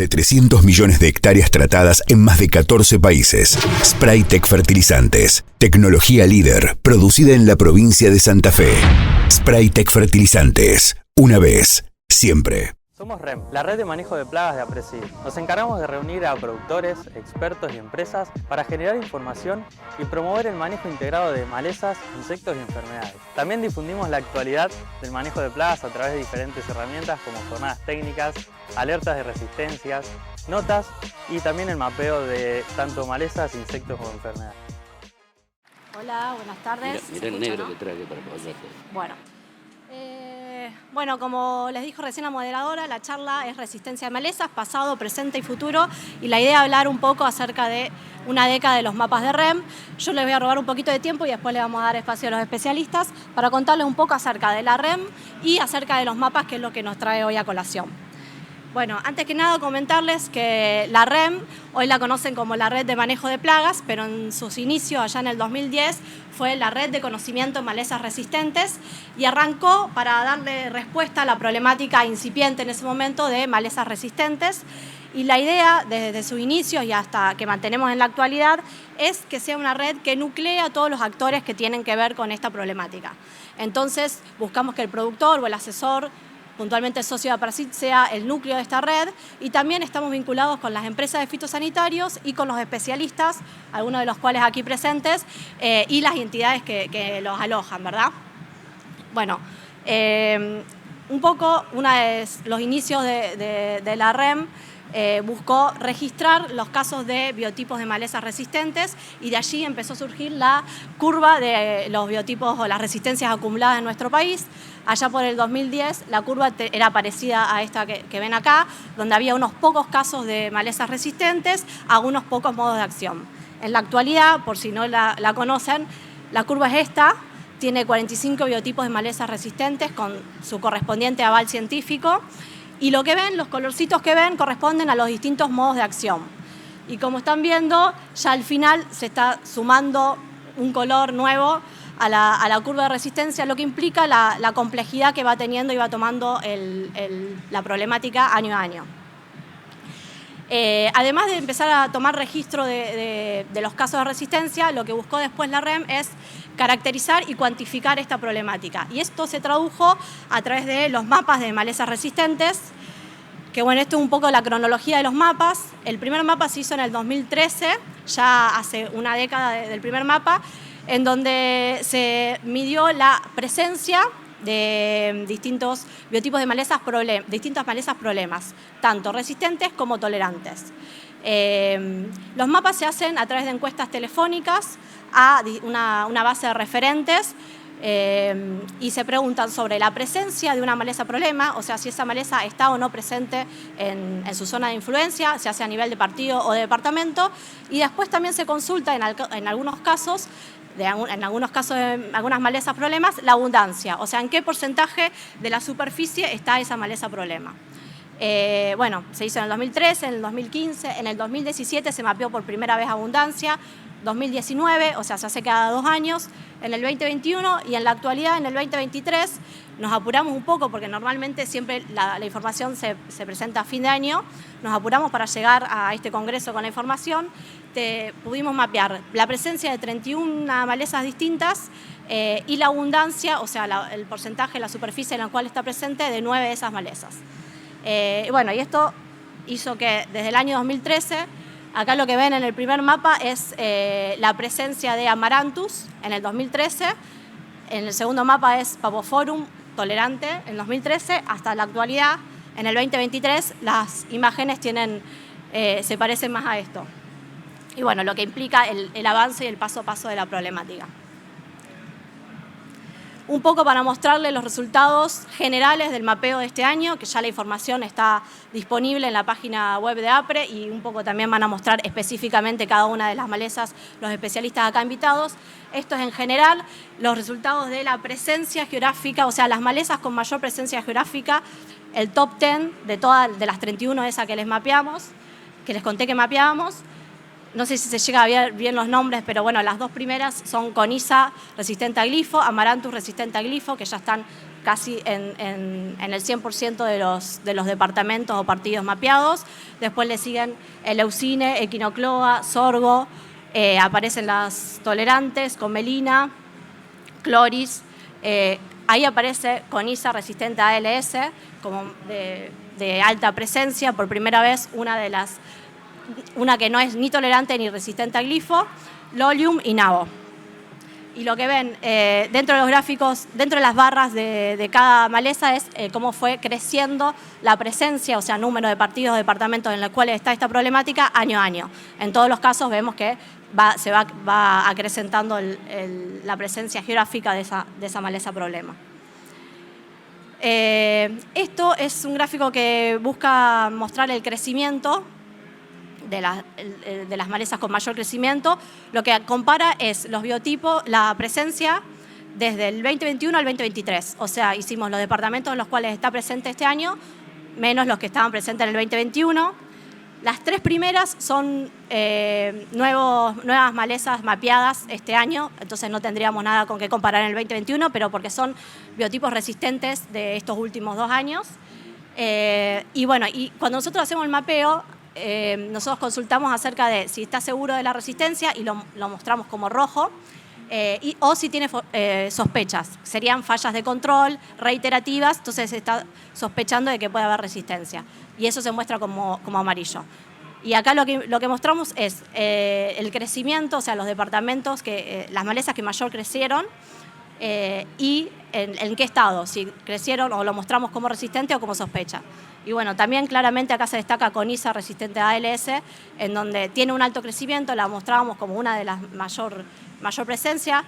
de 300 millones de hectáreas tratadas en más de 14 países. Spraytec Fertilizantes. Tecnología líder, producida en la provincia de Santa Fe. Spraytec Fertilizantes. Una vez, siempre. Somos REM, la red de manejo de plagas de APRESID. Nos encargamos de reunir a productores, expertos y empresas para generar información y promover el manejo integrado de malezas, insectos y enfermedades. También difundimos la actualidad del manejo de plagas a través de diferentes herramientas como jornadas técnicas, alertas de resistencias, notas y también el mapeo de tanto malezas, insectos como enfermedades. Hola, buenas tardes. Mira el negro, ¿no?, que traje para apoyarte. Bueno, como les dijo recién la moderadora, la charla es resistencia a malezas, pasado, presente y futuro, y la idea es hablar un poco acerca de una década de los mapas de REM. Yo les voy a robar un poquito de tiempo y después le vamos a dar espacio a los especialistas para contarles un poco acerca de la REM y acerca de los mapas, que es lo que nos trae hoy a colación. Bueno, antes que nada comentarles que la REM, hoy la conocen como la Red de Manejo de Plagas, pero en sus inicios, allá en el 2010, fue la Red de Conocimiento en Malezas Resistentes y arrancó para darle respuesta a la problemática incipiente en ese momento de malezas resistentes. Y la idea, desde sus inicios y hasta que mantenemos en la actualidad, es que sea una red que nuclea a todos los actores que tienen que ver con esta problemática. Entonces, buscamos que el productor o el asesor, puntualmente el socio de APRESID, sea el núcleo de esta red, y también estamos vinculados con las empresas de fitosanitarios y con los especialistas, algunos de los cuales aquí presentes, y las entidades que los alojan, ¿verdad? Bueno, un poco los inicios de la REM buscó registrar los casos de biotipos de malezas resistentes, y de allí empezó a surgir la curva de los biotipos o las resistencias acumuladas en nuestro país. Allá por el 2010 la curva era parecida a esta que ven acá, donde había unos pocos casos de malezas resistentes a unos pocos modos de acción. En la actualidad, por si no la conocen, la curva es esta, tiene 45 biotipos de malezas resistentes con su correspondiente aval científico, y lo que ven, los colorcitos que ven, corresponden a los distintos modos de acción. Y como están viendo, ya al final se está sumando un color nuevo a la curva de resistencia, lo que implica la complejidad que va teniendo y va tomando la problemática año a año. Además de empezar a tomar registro de los casos de resistencia, lo que buscó después la REM es caracterizar y cuantificar esta problemática. Y esto se tradujo a través de los mapas de malezas resistentes, que bueno, esto es un poco la cronología de los mapas. El primer mapa se hizo en el 2013, ya hace una década del primer mapa, en donde se midió la presencia de distintos biotipos de distintas malezas problemas, tanto resistentes como tolerantes. Los mapas se hacen a través de encuestas telefónicas a una base de referentes, y se preguntan sobre la presencia de una maleza problema, o sea, si esa maleza está o no presente en su zona de influencia, se hace a nivel de partido o de departamento, y después también se consulta en algunos casos de algunas malezas problemas, la abundancia, o sea, en qué porcentaje de la superficie está esa maleza problema. Bueno, se hizo en el 2013, en el 2015, en el 2017 se mapeó por primera vez abundancia, 2019, o sea, se hace cada 2 años, en el 2021 y en la actualidad, en el 2023, nos apuramos un poco porque normalmente siempre la información se presenta a fin de año, nos apuramos para llegar a este congreso con la información. Pudimos mapear la presencia de 31 malezas distintas y la abundancia, o sea, el porcentaje de la superficie en la cual está presente de 9 de esas malezas. Bueno, y esto hizo que desde el año 2013, acá lo que ven en el primer mapa es la presencia de Amaranthus en el 2013, en el segundo mapa es Papophorum tolerante en el 2013, hasta la actualidad, en el 2023, las imágenes se parecen más a esto. Y bueno, lo que implica el avance y el paso a paso de la problemática. Un poco para mostrarles los resultados generales del mapeo de este año, que ya la información está disponible en la página web de APRE, y un poco también van a mostrar específicamente cada una de las malezas los especialistas acá invitados. Esto es en general los resultados de la presencia geográfica, o sea, las malezas con mayor presencia geográfica, el top 10 de las 31 esas que les mapeamos, que les conté que mapeábamos. No sé si se llega a ver bien los nombres, pero bueno, las 2 primeras son Coniza resistente a glifo, Amaranthus resistente a glifo, que ya están casi en el 100% de los departamentos o partidos mapeados. Después le siguen el leucine, equinocloa, sorgo, aparecen las tolerantes, comelina, cloris. Ahí aparece coniza resistente a ALS como de alta presencia, por primera vez una que no es ni tolerante ni resistente a glifo, lolium y nabo. Y lo que ven dentro de los gráficos, dentro de las barras de cada maleza es cómo fue creciendo la presencia, o sea, número de partidos, departamentos en los cuales está esta problemática año a año. En todos los casos vemos que se va acrecentando la presencia geográfica de esa maleza problema. Esto es un gráfico que busca mostrar el crecimiento de las malezas con mayor crecimiento. Lo que compara es los biotipos, la presencia desde el 2021 al 2023. O sea, hicimos los departamentos en los cuales está presente este año, menos los que estaban presentes en el 2021. Las tres primeras son nuevas malezas mapeadas este año, entonces no tendríamos nada con qué comparar en el 2021, pero porque son biotipos resistentes de estos últimos 2 años. Y bueno, y cuando nosotros hacemos el mapeo, nosotros consultamos acerca de si está seguro de la resistencia y lo mostramos como rojo, o si tiene sospechas. Serían fallas de control reiterativas, entonces se está sospechando de que puede haber resistencia. Y eso se muestra como amarillo. Y acá lo que mostramos es el crecimiento, o sea, los departamentos, las malezas que mayor crecieron, y en qué estado, si crecieron o lo mostramos como resistente o como sospecha. Y bueno, también claramente acá se destaca coniza resistente a ALS, en donde tiene un alto crecimiento, la mostrábamos como una de las mayor presencia,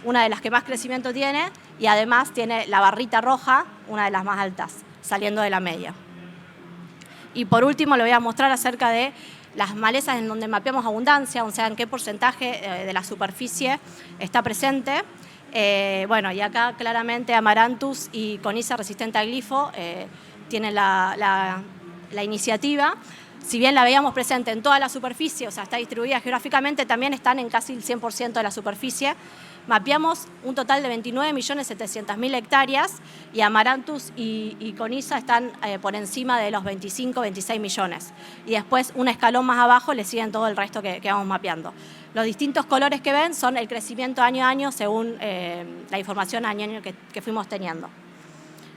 una de las que más crecimiento tiene, y además tiene la barrita roja, una de las más altas, saliendo de la media. Y por último le voy a mostrar acerca de las malezas en donde mapeamos abundancia, o sea, en qué porcentaje de la superficie está presente. Bueno, y acá claramente Amaranthus y coniza resistente a glifo tienen la iniciativa. Si bien la veíamos presente en toda la superficie, o sea, está distribuida geográficamente, también están en casi el 100% de la superficie. Mapeamos un total de 29.700.000 hectáreas y Amaranthus y coniza están por encima de los 25, 26 millones. Y después, un escalón más abajo, le siguen todo el resto que vamos mapeando. Los distintos colores que ven son el crecimiento año a año según la información año a año que fuimos teniendo.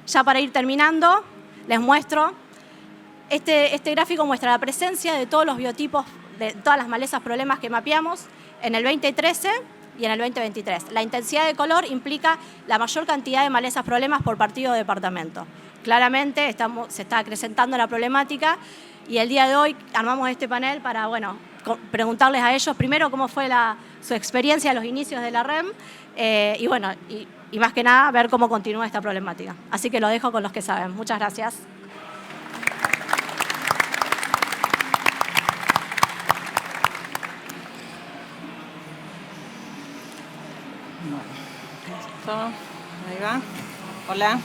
Ya para ir terminando, les muestro, este gráfico muestra la presencia de todos los biotipos, de todas las malezas problemas que mapeamos en el 2013 y en el 2023. La intensidad de color implica la mayor cantidad de malezas problemas por partido de departamento. Claramente se está acrecentando la problemática y el día de hoy armamos este panel para, bueno, preguntarles a ellos primero cómo fue su experiencia a los inicios de la REM y bueno, y más que nada ver cómo continúa esta problemática. Así que lo dejo con los que saben. Muchas gracias. Ahí va. Hola.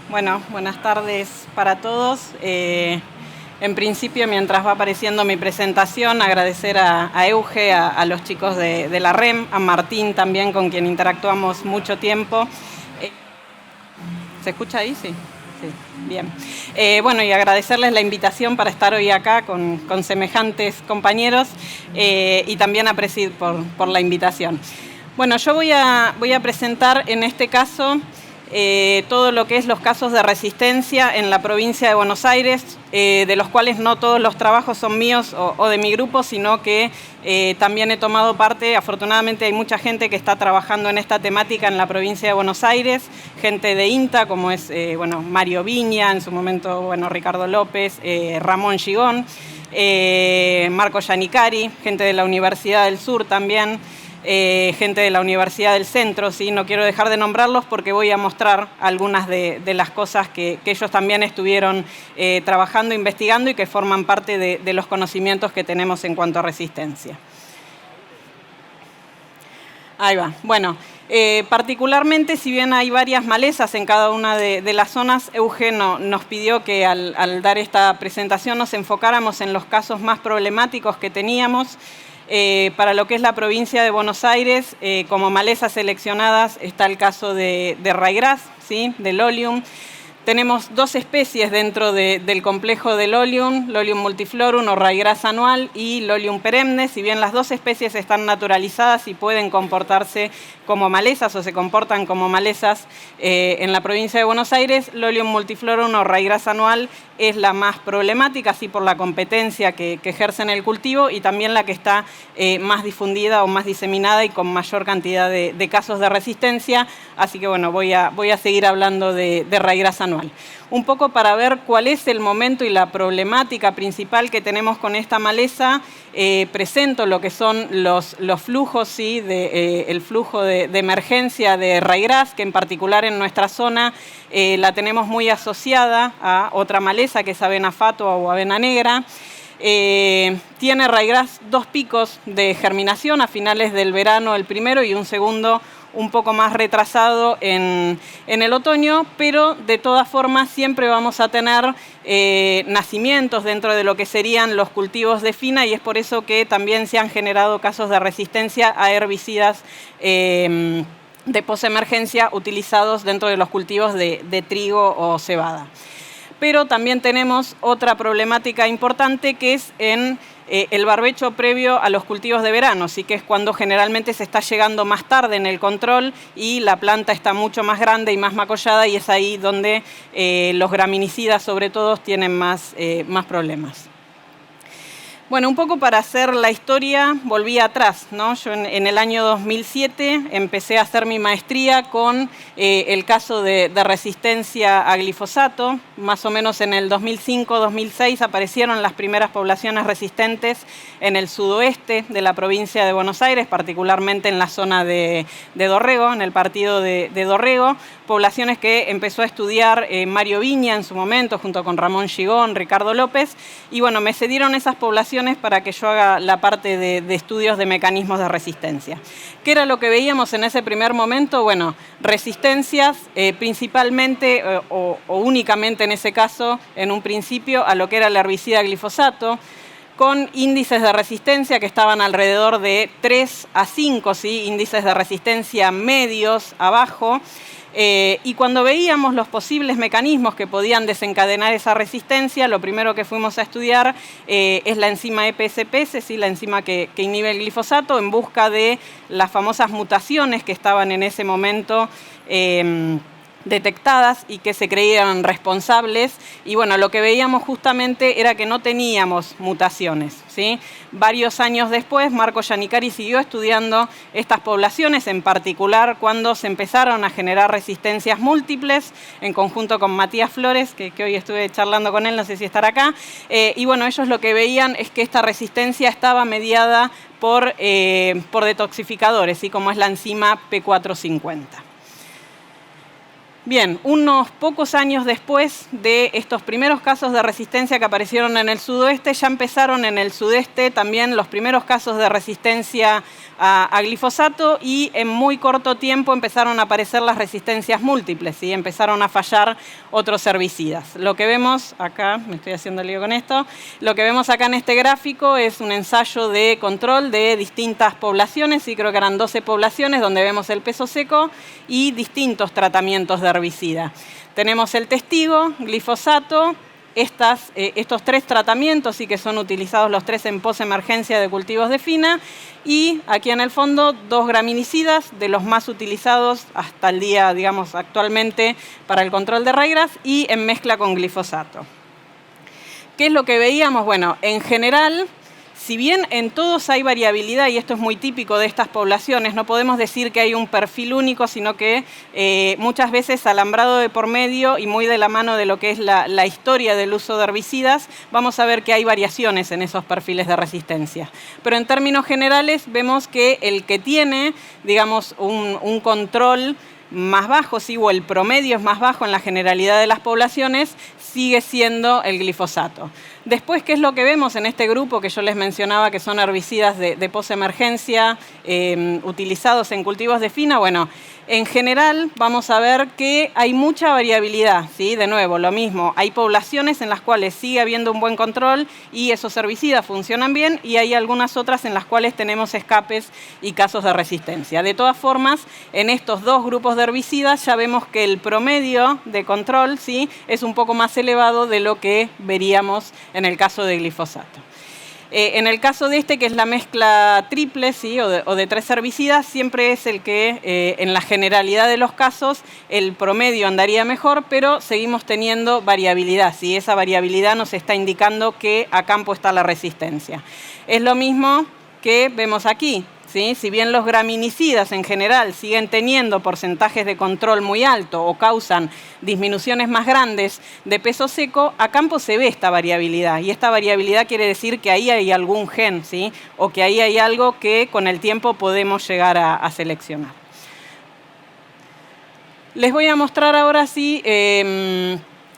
Bueno, buenas tardes para todos. En principio, mientras va apareciendo mi presentación, agradecer a Euge, a los chicos de la REM, a Martín también, con quien interactuamos mucho tiempo. ¿Se escucha ahí? Sí. Sí, bien. Bueno, y agradecerles la invitación para estar hoy acá con semejantes compañeros y también a Presid por la invitación. Bueno, yo voy a presentar en este caso todo lo que es los casos de resistencia en la provincia de Buenos Aires, de los cuales no todos los trabajos son míos o de mi grupo, sino que también he tomado parte. Afortunadamente hay mucha gente que está trabajando en esta temática en la provincia de Buenos Aires, gente de INTA, como es bueno, Mario Viña, en su momento bueno, Ricardo López, Ramón Gigón, Marco Yanicari, gente de la Universidad del Sur también, gente de la Universidad del Centro, ¿sí? No quiero dejar de nombrarlos porque voy a mostrar algunas de las cosas que ellos también estuvieron trabajando, investigando y que forman parte de los conocimientos que tenemos en cuanto a resistencia. Ahí va. Bueno, particularmente, si bien hay varias malezas en cada una de las zonas, Eugenio nos pidió que al dar esta presentación nos enfocáramos en los casos más problemáticos que teníamos. Para lo que es la provincia de Buenos Aires, como malezas seleccionadas está el caso de ryegrass, ¿sí? De Lolium. Tenemos 2 especies dentro del complejo de Lolium, Lolium multiflorum o ryegrass anual y Lolium perenne. Si bien las 2 especies están naturalizadas y pueden comportarse como malezas o se comportan como malezas en la provincia de Buenos Aires, Lolium multiflorum o ryegrass anual es la más problemática, así por la competencia que ejerce en el cultivo y también la que está más difundida o más diseminada y con mayor cantidad de casos de resistencia. Así que bueno, voy a seguir hablando de ryegrass anual. Un poco para ver cuál es el momento y la problemática principal que tenemos con esta maleza, presento lo que son los flujos, ¿sí? El flujo de emergencia de ryegrass, que en particular en nuestra zona la tenemos muy asociada a otra maleza que es avena fatua o avena negra. Tiene ryegrass 2 picos de germinación a finales del verano, el primero, y un segundo un poco más retrasado en el otoño, pero de todas formas siempre vamos a tener nacimientos dentro de lo que serían los cultivos de fina, y es por eso que también se han generado casos de resistencia a herbicidas de posemergencia utilizados dentro de los cultivos de trigo o cebada. Pero también tenemos otra problemática importante que es en el barbecho previo a los cultivos de verano, así que es cuando generalmente se está llegando más tarde en el control y la planta está mucho más grande y más macollada, y es ahí donde los graminicidas sobre todo tienen más problemas. Bueno, un poco para hacer la historia, volví atrás, ¿no? Yo en el año 2007 empecé a hacer mi maestría con el caso de resistencia a glifosato. Más o menos en el 2005-2006 aparecieron las primeras poblaciones resistentes en el sudoeste de la provincia de Buenos Aires, particularmente en la zona de Dorrego, en el partido de Dorrego. Poblaciones que empezó a estudiar Mario Viña en su momento, junto con Ramón Gigón, Ricardo López, y bueno, me cedieron esas poblaciones para que yo haga la parte de estudios de mecanismos de resistencia. ¿Qué era lo que veíamos en ese primer momento? Bueno, resistencias principalmente o únicamente en ese caso, en un principio, a lo que era el herbicida glifosato, con índices de resistencia que estaban alrededor de 3 a 5, ¿sí? Índices de resistencia medios abajo. Y cuando veíamos los posibles mecanismos que podían desencadenar esa resistencia, lo primero que fuimos a estudiar es la enzima EPSPS, ¿sí? La enzima que inhibe el glifosato, en busca de las famosas mutaciones que estaban en ese momento detectadas y que se creían responsables, y bueno, lo que veíamos justamente era que no teníamos mutaciones, ¿sí? Varios años después, Marco Giannicari siguió estudiando estas poblaciones, en particular cuando se empezaron a generar resistencias múltiples, en conjunto con Matías Flores, que hoy estuve charlando con él, no sé si estará acá, y bueno, ellos lo que veían es que esta resistencia estaba mediada por detoxificadores, ¿sí? Como es la enzima P450. Bien, unos pocos años después de estos primeros casos de resistencia que aparecieron en el sudoeste, ya empezaron en el sudeste también los primeros casos de resistencia a glifosato, y en muy corto tiempo empezaron a aparecer las resistencias múltiples, ¿sí? Empezaron a fallar otros herbicidas. Lo que vemos acá, me estoy haciendo lío con esto, lo que vemos acá en este gráfico es un ensayo de control de distintas poblaciones, y creo que eran 12 poblaciones, donde vemos el peso seco y distintos tratamientos de herbicida. Tenemos el testigo, glifosato, estos 3 tratamientos, sí, que son utilizados los 3 en posemergencia de cultivos de fina, y aquí en el fondo 2 graminicidas, de los más utilizados hasta el día, digamos, actualmente para el control de ryegrass, y en mezcla con glifosato. ¿Qué es lo que veíamos? Bueno, en general, si bien en todos hay variabilidad, y esto es muy típico de estas poblaciones, no podemos decir que hay un perfil único, sino que muchas veces, alambrado de por medio y muy de la mano de lo que es la historia del uso de herbicidas, vamos a ver que hay variaciones en esos perfiles de resistencia. Pero en términos generales vemos que el que tiene, digamos, un control más bajo, ¿sí? O el promedio es más bajo en la generalidad de las poblaciones, sigue siendo el glifosato. Después, ¿qué es lo que vemos en este grupo que yo les mencionaba que son herbicidas de posemergencia utilizados en cultivos de fina? Bueno, en general vamos a ver que hay mucha variabilidad, ¿sí? De nuevo, lo mismo, hay poblaciones en las cuales sigue habiendo un buen control y esos herbicidas funcionan bien, y hay algunas otras en las cuales tenemos escapes y casos de resistencia. De todas formas, en estos dos grupos de herbicidas ya vemos que el promedio de control, ¿sí?, es un poco más elevado de lo que veríamos en el caso de glifosato. En el caso de este, que es la mezcla triple, ¿sí?, o de 3 herbicidas, siempre es el que en la generalidad de los casos el promedio andaría mejor, pero seguimos teniendo variabilidad, ¿sí? Esa variabilidad nos está indicando que a campo está la resistencia. Es lo mismo que vemos aquí, ¿sí? Si bien los graminicidas en general siguen teniendo porcentajes de control muy alto o causan disminuciones más grandes de peso seco, a campo se ve esta variabilidad, y esta variabilidad quiere decir que ahí hay algún gen, ¿sí?, o que ahí hay algo que con el tiempo podemos llegar a seleccionar. Les voy a mostrar ahora sí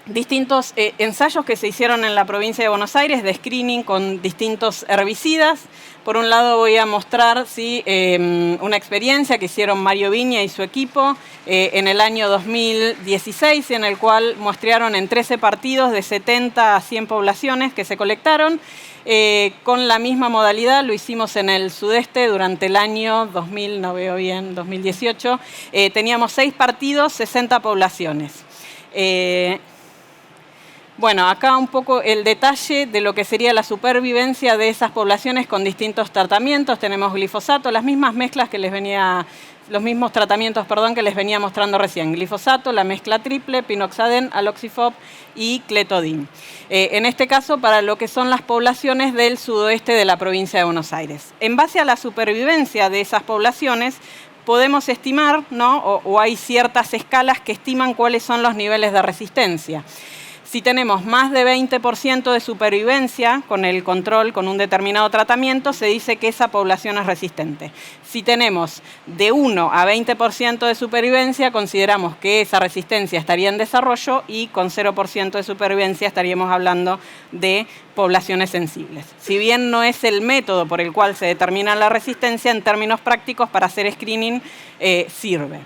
distintos ensayos que se hicieron en la provincia de Buenos Aires de screening con distintos herbicidas. Por un lado voy a mostrar, ¿sí?, una experiencia que hicieron Mario Viña y su equipo en el año 2016, en el cual muestrearon en 13 partidos de 70 a 100 poblaciones que se colectaron. Con la misma modalidad lo hicimos en el sudeste durante el año 2018. Teníamos 6 partidos, 60 poblaciones. Bueno, acá un poco el detalle de lo que sería la supervivencia de esas poblaciones con distintos tratamientos. Tenemos glifosato, las mismas mezclas que les venía, los mismos tratamientos, perdón, que les venía mostrando recién. Glifosato, la mezcla triple, pinoxaden, aloxifop y cletodin. En este caso, para lo que son las poblaciones del sudoeste de la provincia de Buenos Aires. En base a la supervivencia de esas poblaciones, podemos estimar, ¿no?, o hay ciertas escalas que estiman cuáles son los niveles de resistencia. Si tenemos más de 20% de supervivencia con el control, con un determinado tratamiento, se dice que esa población es resistente. Si tenemos de 1 a 20% de supervivencia, consideramos que esa resistencia estaría en desarrollo, y con 0% de supervivencia estaríamos hablando de poblaciones sensibles. Si bien no es el método por el cual se determina la resistencia, en términos prácticos para hacer screening sirve.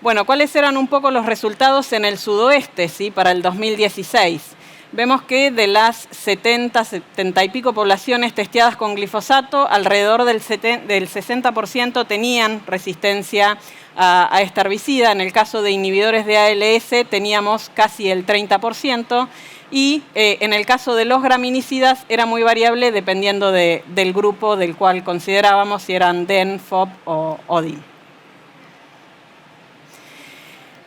Bueno, ¿cuáles eran un poco los resultados en el sudoeste, ¿sí?, para el 2016? Vemos que de las 70 y pico poblaciones testeadas con glifosato, alrededor del 60% tenían resistencia a este herbicida. En el caso de inhibidores de ALS teníamos casi el 30%, y en el caso de los graminicidas era muy variable dependiendo del grupo del cual considerábamos, si eran DEN, FOB o ODIN.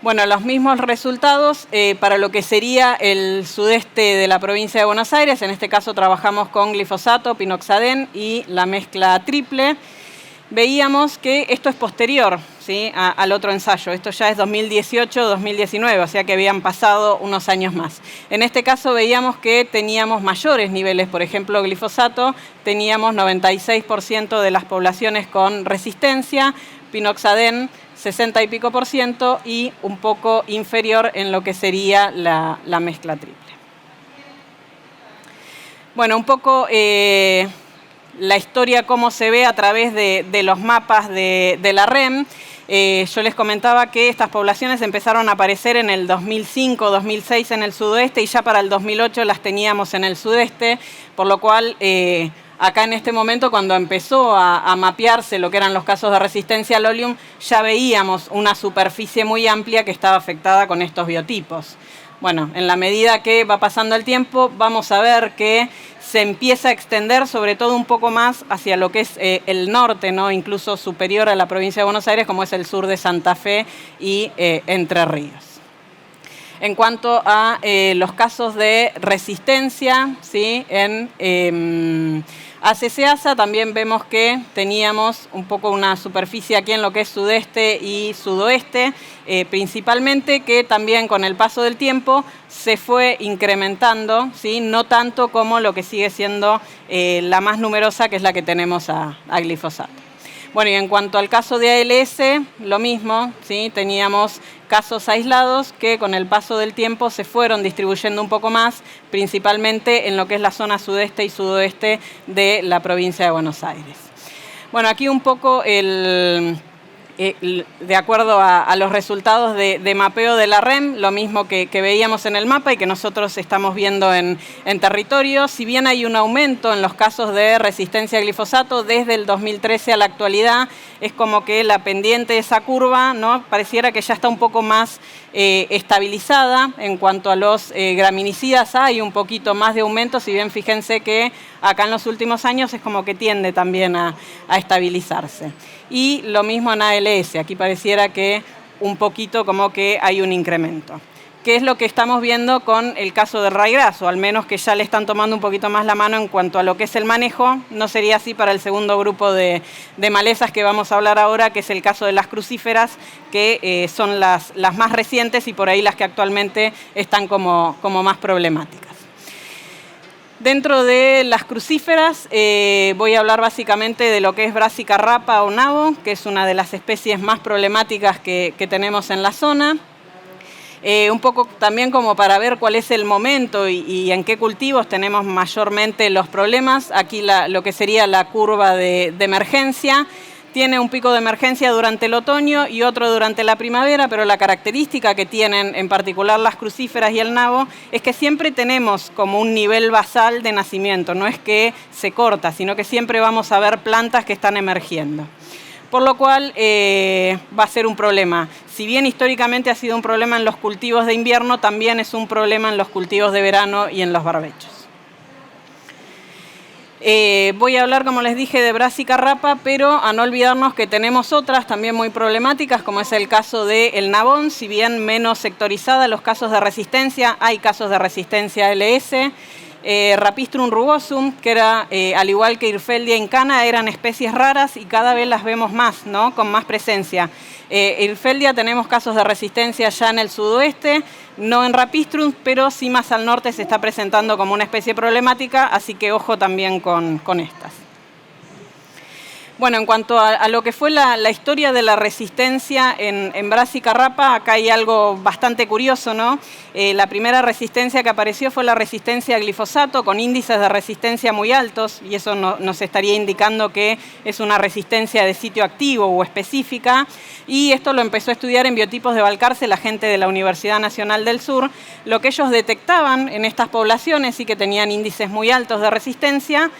Bueno, los mismos resultados para lo que sería el sudeste de la provincia de Buenos Aires. En este caso trabajamos con glifosato, pinoxaden y la mezcla triple. Veíamos que esto es posterior, ¿sí?, al otro ensayo. Esto ya es 2018-2019, o sea que habían pasado unos años más. En este caso veíamos que teníamos mayores niveles. Por ejemplo, glifosato, teníamos 96% de las poblaciones con resistencia, pinoxaden 60 y pico %, y un poco inferior en lo que sería la mezcla triple. Bueno, un poco la historia, cómo se ve a través de los mapas de la REM. Yo les comentaba que estas poblaciones empezaron a aparecer en el 2005-2006 en el sudoeste, y ya para el 2008 las teníamos en el sudeste, por lo cual acá en este momento, cuando empezó a mapearse lo que eran los casos de resistencia al oleum, ya veíamos una superficie muy amplia que estaba afectada con estos biotipos. Bueno, en la medida que va pasando el tiempo, vamos a ver que se empieza a extender sobre todo un poco más hacia lo que es el norte, ¿no?, incluso superior a la provincia de Buenos Aires, como es el sur de Santa Fe y Entre Ríos. En cuanto a los casos de resistencia, ¿sí?, en ACC/ASA también vemos que teníamos un poco una superficie aquí en lo que es sudeste y sudoeste, principalmente, que también con el paso del tiempo se fue incrementando, ¿sí?, no tanto como lo que sigue siendo la más numerosa, que es la que tenemos a glifosato. Bueno, y en cuanto al caso de ALS, lo mismo, ¿sí? Teníamos casos aislados que con el paso del tiempo se fueron distribuyendo un poco más, principalmente en lo que es la zona sudeste y sudoeste de la provincia de Buenos Aires. Bueno, aquí un poco de acuerdo a los resultados de mapeo de la REM, lo mismo que veíamos en el mapa y que nosotros estamos viendo en territorio. Si bien hay un aumento en los casos de resistencia a glifosato desde el 2013 a la actualidad, es como que la pendiente de esa curva, ¿no?, pareciera que ya está un poco más estabilizada. En cuanto a los graminicidas, hay un poquito más de aumento, si bien fíjense que acá en los últimos años es como que tiende también a estabilizarse. Y lo mismo en ALS, aquí pareciera que un poquito como que hay un incremento. ¿Qué es lo que estamos viendo con el caso del ryegrass? O al menos que ya le están tomando un poquito más la mano en cuanto a lo que es el manejo. No sería así para el segundo grupo de malezas que vamos a hablar ahora, que es el caso de las crucíferas, que son las más recientes y por ahí las que actualmente están como más problemáticas. Dentro de las crucíferas voy a hablar básicamente de lo que es Brassica rapa o nabo, que es una de las especies más problemáticas que tenemos en la zona. Un poco también como para ver cuál es el momento y en qué cultivos tenemos mayormente los problemas. Aquí lo que sería la curva de emergencia. Tiene un pico de emergencia durante el otoño y otro durante la primavera, pero la característica que tienen en particular las crucíferas y el nabo es que siempre tenemos como un nivel basal de nacimiento, no es que se corta, sino que siempre vamos a ver plantas que están emergiendo. Por lo cual va a ser un problema. Si bien históricamente ha sido un problema en los cultivos de invierno, también es un problema en los cultivos de verano y en los barbechos. Voy a hablar, como les dije, de Brassica rapa, pero a no olvidarnos que tenemos otras también muy problemáticas, como es el caso del nabón. Si bien menos sectorizada los casos de resistencia, hay casos de resistencia ALS. Rapistrum rugosum, que era, al igual que Irfeldia incana, eran especies raras y cada vez las vemos más, ¿no?, con más presencia. Irfeldia tenemos casos de resistencia ya en el sudoeste, no en Rapistrum, pero sí más al norte se está presentando como una especie problemática, así que ojo también con estas. Bueno, en cuanto a lo que fue la historia de la resistencia en Brassica rapa, acá hay algo bastante curioso, ¿no? La primera resistencia que apareció fue la resistencia a glifosato, con índices de resistencia muy altos, y eso nos estaría indicando que es una resistencia de sitio activo o específica, y esto lo empezó a estudiar en biotipos de Balcarce la gente de la Universidad Nacional del Sur. Lo que ellos detectaban en estas poblaciones y que tenían índices muy altos de resistencia,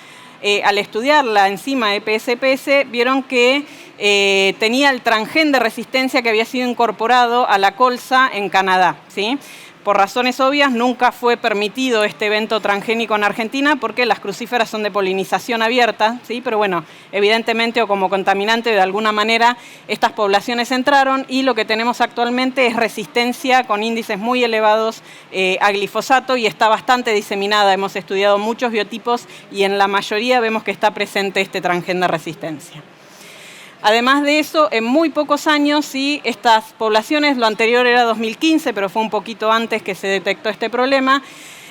al estudiar la enzima EPS-PS, vieron que tenía el transgén de resistencia que había sido incorporado a la colza en Canadá, ¿sí? Por razones obvias, nunca fue permitido este evento transgénico en Argentina porque las crucíferas son de polinización abierta, ¿sí? Pero bueno, evidentemente o como contaminante de alguna manera estas poblaciones entraron y lo que tenemos actualmente es resistencia con índices muy elevados a glifosato y está bastante diseminada. Hemos estudiado muchos biotipos y en la mayoría vemos que está presente este transgén de resistencia. Además de eso, en muy pocos años, sí, estas poblaciones, lo anterior era 2015, pero fue un poquito antes que se detectó este problema,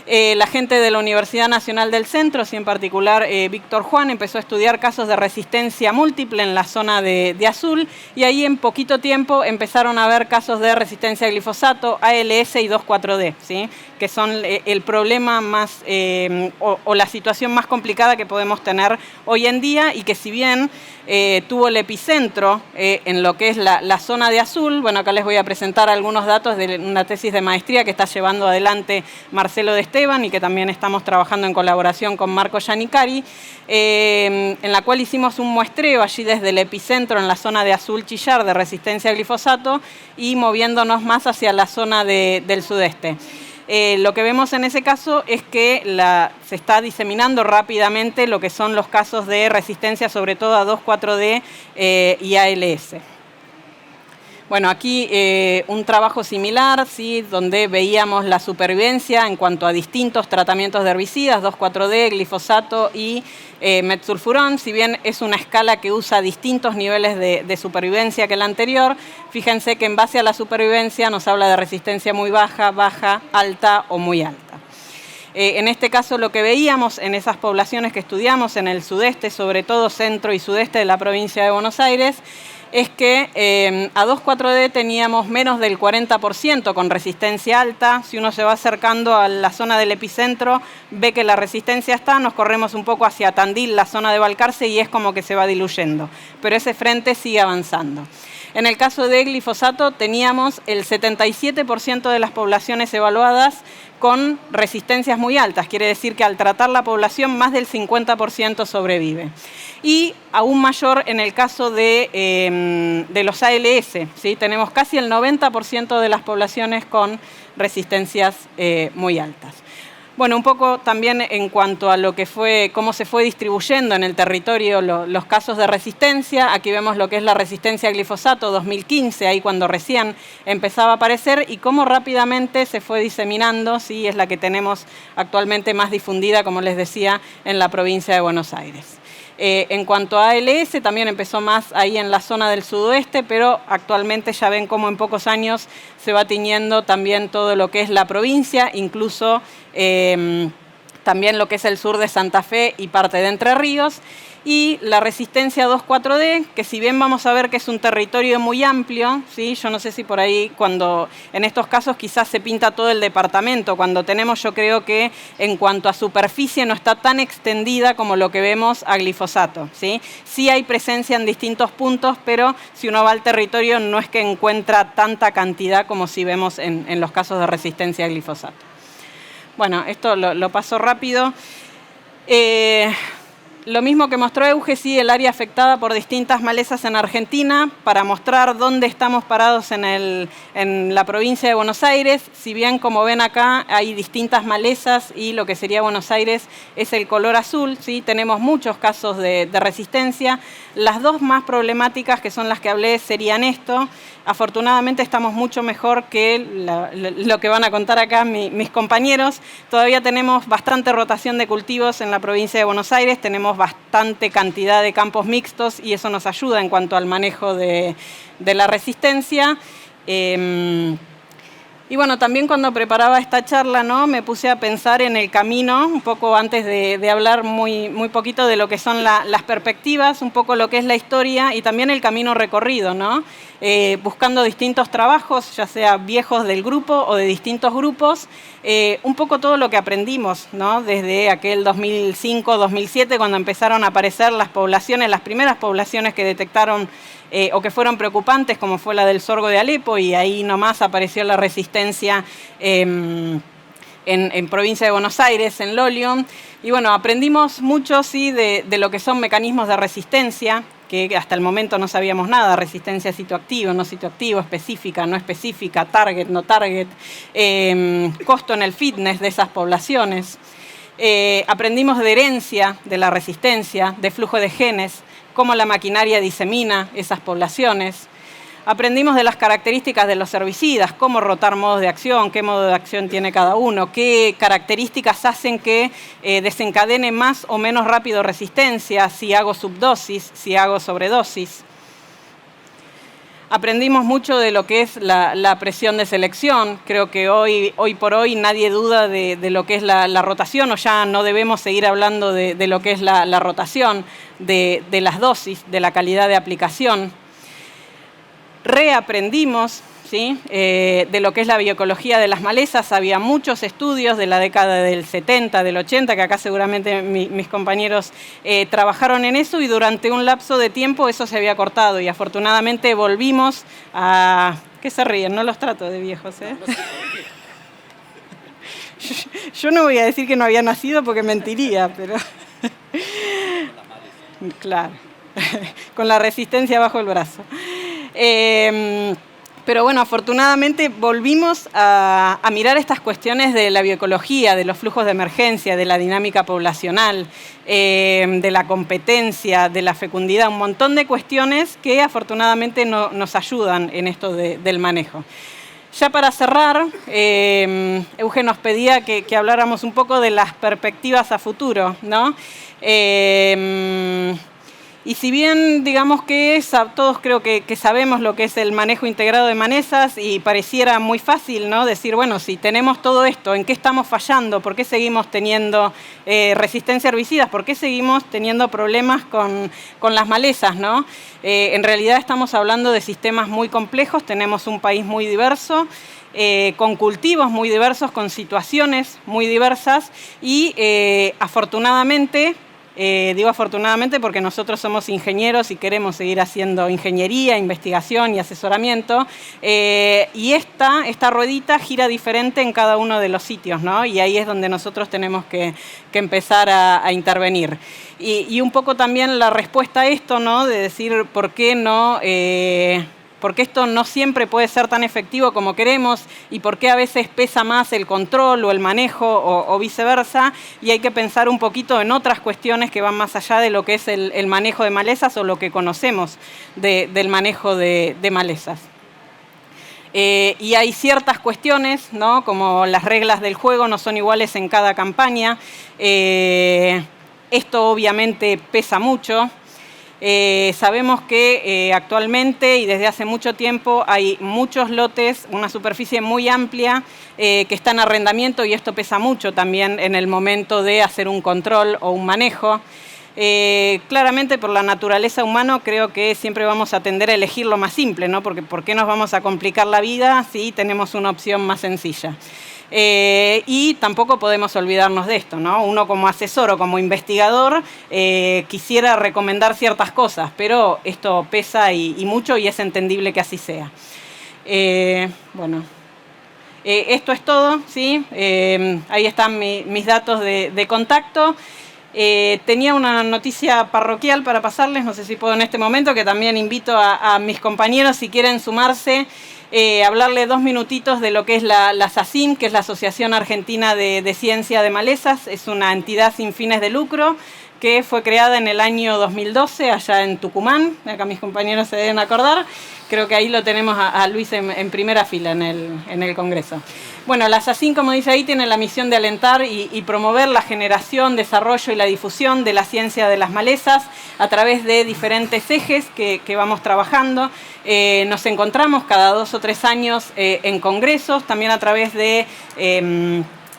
la gente de la Universidad Nacional del Centro, sí, en particular Víctor Juan, empezó a estudiar casos de resistencia múltiple en la zona de Azul y ahí en poquito tiempo empezaron a haber casos de resistencia a glifosato, ALS y 2,4-D, ¿sí? Que son el problema más o la situación más complicada que podemos tener hoy en día y que si bien tuvo el epicentro en lo que es la zona de Azul, bueno, acá les voy a presentar algunos datos de una tesis de maestría que está llevando adelante Marcelo de Esteban y que también estamos trabajando en colaboración con Marco Giannicari, en la cual hicimos un muestreo allí desde el epicentro en la zona de Azul Chillar de resistencia a glifosato y moviéndonos más hacia la zona del sudeste. Lo que vemos en ese caso es que se está diseminando rápidamente lo que son los casos de resistencia, sobre todo a 2,4-D y ALS. Bueno, aquí un trabajo similar, ¿sí?, donde veíamos la supervivencia en cuanto a distintos tratamientos de herbicidas, 2,4-D, glifosato y metsulfurón. Si bien es una escala que usa distintos niveles de supervivencia que la anterior, fíjense que en base a la supervivencia nos habla de resistencia muy baja, baja, alta o muy alta. En este caso lo que veíamos en esas poblaciones que estudiamos en el sudeste, sobre todo centro y sudeste de la provincia de Buenos Aires, es que a 2,4-D teníamos menos del 40% con resistencia alta. Si uno se va acercando a la zona del epicentro, ve que la resistencia está, nos corremos un poco hacia Tandil, la zona de Balcarce, y es como que se va diluyendo. Pero ese frente sigue avanzando. En el caso de glifosato teníamos el 77% de las poblaciones evaluadas con resistencias muy altas. Quiere decir que al tratar la población más del 50% sobrevive. Y aún mayor en el caso de los ALS, ¿sí? Tenemos casi el 90% de las poblaciones con resistencias muy altas. Bueno, un poco también en cuanto a lo que fue, cómo se fue distribuyendo en el territorio los casos de resistencia. Aquí vemos lo que es la resistencia a glifosato 2015, ahí cuando recién empezaba a aparecer, y cómo rápidamente se fue diseminando, ¿sí? Es la que tenemos actualmente más difundida, como les decía, en la provincia de Buenos Aires. En cuanto a ALS, también empezó más ahí en la zona del sudoeste, pero actualmente ya ven cómo en pocos años se va tiñendo también todo lo que es la provincia, incluso también lo que es el sur de Santa Fe y parte de Entre Ríos. Y la resistencia 2,4-D, que si bien vamos a ver que es un territorio muy amplio, ¿sí? Yo no sé si por ahí cuando en estos casos quizás se pinta todo el departamento, cuando tenemos, yo creo que en cuanto a superficie no está tan extendida como lo que vemos a glifosato, ¿sí? Sí hay presencia en distintos puntos, pero si uno va al territorio no es que encuentra tanta cantidad como si vemos en los casos de resistencia a glifosato. Bueno, esto lo paso rápido. Lo mismo que mostró Euge, sí, el área afectada por distintas malezas en Argentina, para mostrar dónde estamos parados en la provincia de Buenos Aires. Si bien, como ven acá, hay distintas malezas y lo que sería Buenos Aires es el color azul, ¿sí? Tenemos muchos casos de resistencia. Las dos más problemáticas, que son las que hablé, serían esto. Afortunadamente estamos mucho mejor que lo que van a contar acá mis compañeros. Todavía tenemos bastante rotación de cultivos en la provincia de Buenos Aires, tenemos bastante cantidad de campos mixtos y eso nos ayuda en cuanto al manejo de la resistencia. Y bueno, también cuando preparaba esta charla, ¿no?, me puse a pensar en el camino, un poco antes de hablar muy poquito de lo que son las perspectivas, un poco lo que es la historia y también el camino recorrido, ¿no? Buscando distintos trabajos, ya sea viejos del grupo o de distintos grupos, un poco todo lo que aprendimos, ¿no?, desde aquel 2005-2007, cuando empezaron a aparecer las poblaciones, las primeras poblaciones que detectaron o que fueron preocupantes, como fue la del sorgo de Alepo, y ahí nomás apareció la resistencia en provincia de Buenos Aires, en Lolion. Y bueno, aprendimos mucho, sí, de lo que son mecanismos de resistencia, que hasta el momento no sabíamos nada: resistencia citoactivo, no citoactivo, específica, no específica, target, no target, costo en el fitness de esas poblaciones. Aprendimos de herencia de la resistencia, de flujo de genes, cómo la maquinaria disemina esas poblaciones. Aprendimos de las características de los herbicidas, cómo rotar modos de acción, qué modo de acción tiene cada uno, qué características hacen que desencadene más o menos rápido resistencia, si hago subdosis, si hago sobredosis. Aprendimos mucho de lo que es la presión de selección. Creo que hoy por hoy nadie duda de lo que es la rotación, o ya no debemos seguir hablando de lo que es la rotación, de las dosis, de la calidad de aplicación. Reaprendimos, ¿sí?, de lo que es la bioecología de las malezas. Había muchos estudios de la década del 70, del 80, que acá seguramente mis compañeros trabajaron en eso, y durante un lapso de tiempo eso se había cortado y afortunadamente volvimos a... ¿Qué se ríen? No los trato de viejos, ¿eh? Yo no voy a decir que no había nacido porque mentiría, pero... Claro, con la resistencia bajo el brazo. Pero bueno, afortunadamente volvimos a mirar estas cuestiones de la bioecología, de los flujos de emergencia, de la dinámica poblacional, de la competencia, de la fecundidad, un montón de cuestiones que afortunadamente nos ayudan en esto del manejo. Ya para cerrar, Euge nos pedía que habláramos un poco de las perspectivas a futuro, ¿no? Y si bien, digamos que todos creo que sabemos lo que es el manejo integrado de malezas y pareciera muy fácil, ¿no? Decir, bueno, si tenemos todo esto, ¿en qué estamos fallando? ¿Por qué seguimos teniendo resistencia a herbicidas? ¿Por qué seguimos teniendo problemas con las malezas, ¿no? En realidad estamos hablando de sistemas muy complejos, tenemos un país muy diverso, con cultivos muy diversos, con situaciones muy diversas y afortunadamente, digo afortunadamente porque nosotros somos ingenieros y queremos seguir haciendo ingeniería, investigación y asesoramiento, y esta ruedita gira diferente en cada uno de los sitios, ¿no? Y ahí es donde nosotros tenemos que empezar a intervenir. Y un poco también la respuesta a esto, ¿no? De decir por qué no... porque esto no siempre puede ser tan efectivo como queremos y por qué a veces pesa más el control o el manejo o viceversa, y hay que pensar un poquito en otras cuestiones que van más allá de lo que es el manejo de malezas o lo que conocemos del manejo de malezas. Y hay ciertas cuestiones, ¿no? Como las reglas del juego no son iguales en cada campaña. Esto obviamente pesa mucho. Sabemos que actualmente y desde hace mucho tiempo hay muchos lotes, una superficie muy amplia que está en arrendamiento y esto pesa mucho también en el momento de hacer un control o un manejo. Claramente por la naturaleza humana creo que siempre vamos a tender a elegir lo más simple, ¿no? Porque ¿por qué nos vamos a complicar la vida si tenemos una opción más sencilla? Y tampoco podemos olvidarnos de esto, ¿no? Uno como asesor o como investigador quisiera recomendar ciertas cosas, pero esto pesa y mucho y es entendible que así sea. Bueno, esto es todo, ¿sí? Ahí están mis datos de contacto. Tenía una noticia parroquial para pasarles, no sé si puedo en este momento, que también invito a mis compañeros si quieren sumarse. Hablarle 2 minutitos de lo que es la SACIM, que es la Asociación Argentina de Ciencia de Malezas. Es una entidad sin fines de lucro que fue creada en el año 2012 allá en Tucumán. Acá mis compañeros se deben acordar. Creo que ahí lo tenemos a Luis en primera fila en el Congreso. Bueno, la SACIM, como dice ahí, tiene la misión de alentar y promover la generación, desarrollo y la difusión de la ciencia de las malezas a través de diferentes ejes que vamos trabajando. Nos encontramos cada 2 o 3 años en congresos, también a través de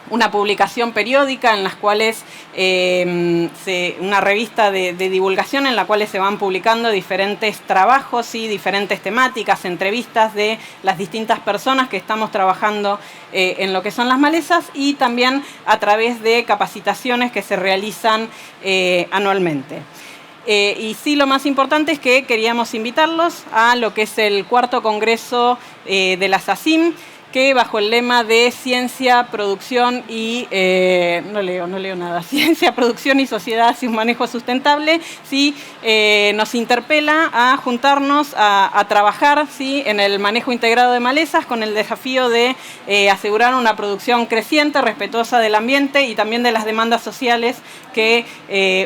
una publicación periódica en las cuales una revista de divulgación en la cual se van publicando diferentes trabajos y diferentes temáticas, entrevistas de las distintas personas que estamos trabajando en lo que son las malezas, y también a través de capacitaciones que se realizan anualmente. Y sí, lo más importante es que queríamos invitarlos a lo que es el 4º Congreso de la SACIM, que bajo el lema de Ciencia, Producción y... no leo nada. Ciencia, Producción y Sociedad hacia un manejo sustentable, ¿sí? Nos interpela a juntarnos a trabajar, ¿sí? En el manejo integrado de malezas con el desafío de asegurar una producción creciente, respetuosa del ambiente y también de las demandas sociales que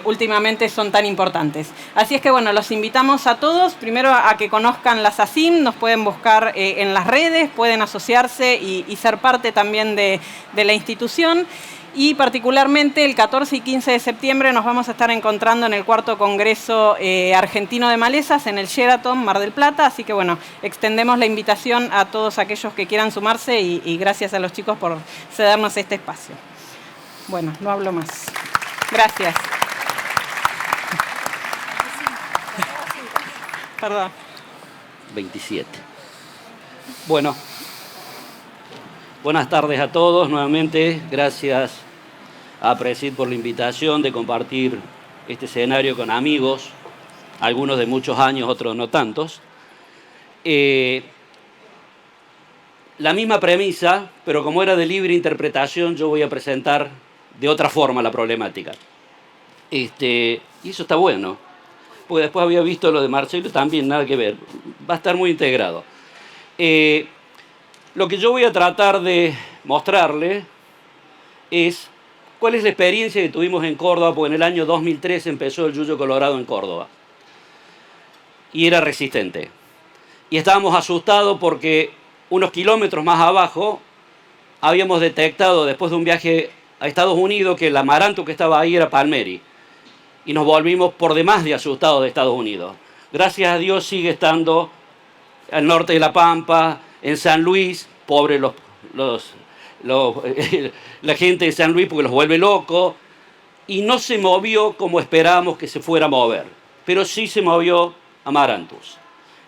últimamente son tan importantes. Así es que, bueno, los invitamos a todos, primero a que conozcan la SACIM, nos pueden buscar en las redes, pueden asociarse y ser parte también de la institución. Y particularmente el 14 y 15 de septiembre nos vamos a estar encontrando en el 4º Congreso Argentino de Malezas en el Sheraton, Mar del Plata. Así que, bueno, extendemos la invitación a todos aquellos que quieran sumarse y gracias a los chicos por cedernos este espacio. Bueno, no hablo más. Gracias. Perdón. 27. Bueno, buenas tardes a todos. Nuevamente, gracias a Presid por la invitación de compartir este escenario con amigos, algunos de muchos años, otros no tantos. La misma premisa, pero como era de libre interpretación, yo voy a presentar de otra forma la problemática. Y eso está bueno, porque después había visto lo de Marcelo, también nada que ver, va a estar muy integrado. Lo que yo voy a tratar de mostrarle es cuál es la experiencia que tuvimos en Córdoba, porque en el año 2003 empezó el yuyo colorado en Córdoba. Y era resistente. Y estábamos asustados porque unos kilómetros más abajo habíamos detectado, después de un viaje a Estados Unidos, que el amaranto que estaba ahí era palmeri. y nos volvimos por demás de asustados de Estados Unidos. Gracias a Dios sigue estando al norte de La Pampa, en San Luis, pobres la gente de San Luis porque los vuelve locos, y no se movió como esperábamos que se fuera a mover, pero sí se movió Amaranthus.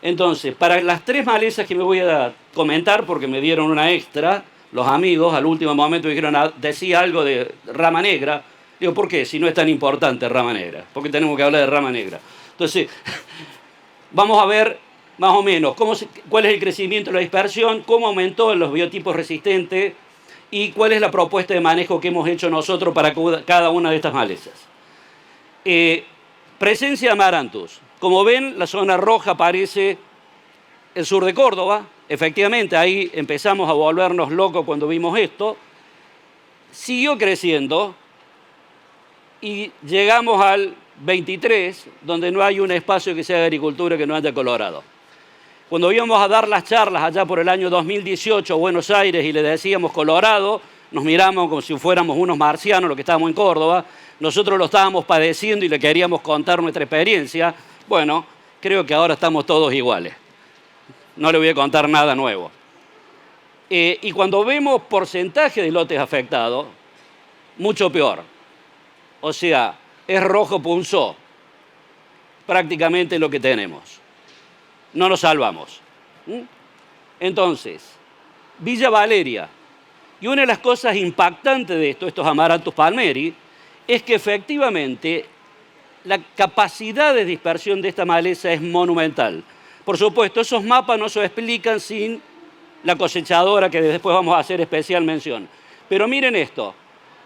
Entonces, para las 3 malezas que me voy a comentar, porque me dieron una extra, los amigos al último momento dijeron, decía algo de rama negra. Digo, ¿por qué? Si no es tan importante rama negra. ¿Por qué tenemos que hablar de rama negra? Entonces, vamos a ver más o menos cuál es el crecimiento de la dispersión, cómo aumentó los biotipos resistentes y cuál es la propuesta de manejo que hemos hecho nosotros para cada una de estas malezas. Presencia de Amaranthus. Como ven, la zona roja aparece el sur de Córdoba. Efectivamente, ahí empezamos a volvernos locos cuando vimos esto. Siguió creciendo y llegamos al 23, donde no hay un espacio que sea de agricultura que no haya colorado. Cuando íbamos a dar las charlas allá por el año 2018 a Buenos Aires y le decíamos Colorado, nos miramos como si fuéramos unos marcianos los que estábamos en Córdoba. Nosotros lo estábamos padeciendo y le queríamos contar nuestra experiencia. Bueno, creo que ahora estamos todos iguales. No le voy a contar nada nuevo. Y cuando vemos porcentaje de lotes afectados, mucho peor. O sea, es rojo punzó prácticamente lo que tenemos. No nos salvamos. Entonces, Villa Valeria. Y una de las cosas impactantes de estos Amaranthus palmeri, es que efectivamente la capacidad de dispersión de esta maleza es monumental. Por supuesto, esos mapas no se explican sin la cosechadora, que después vamos a hacer especial mención. Pero miren esto.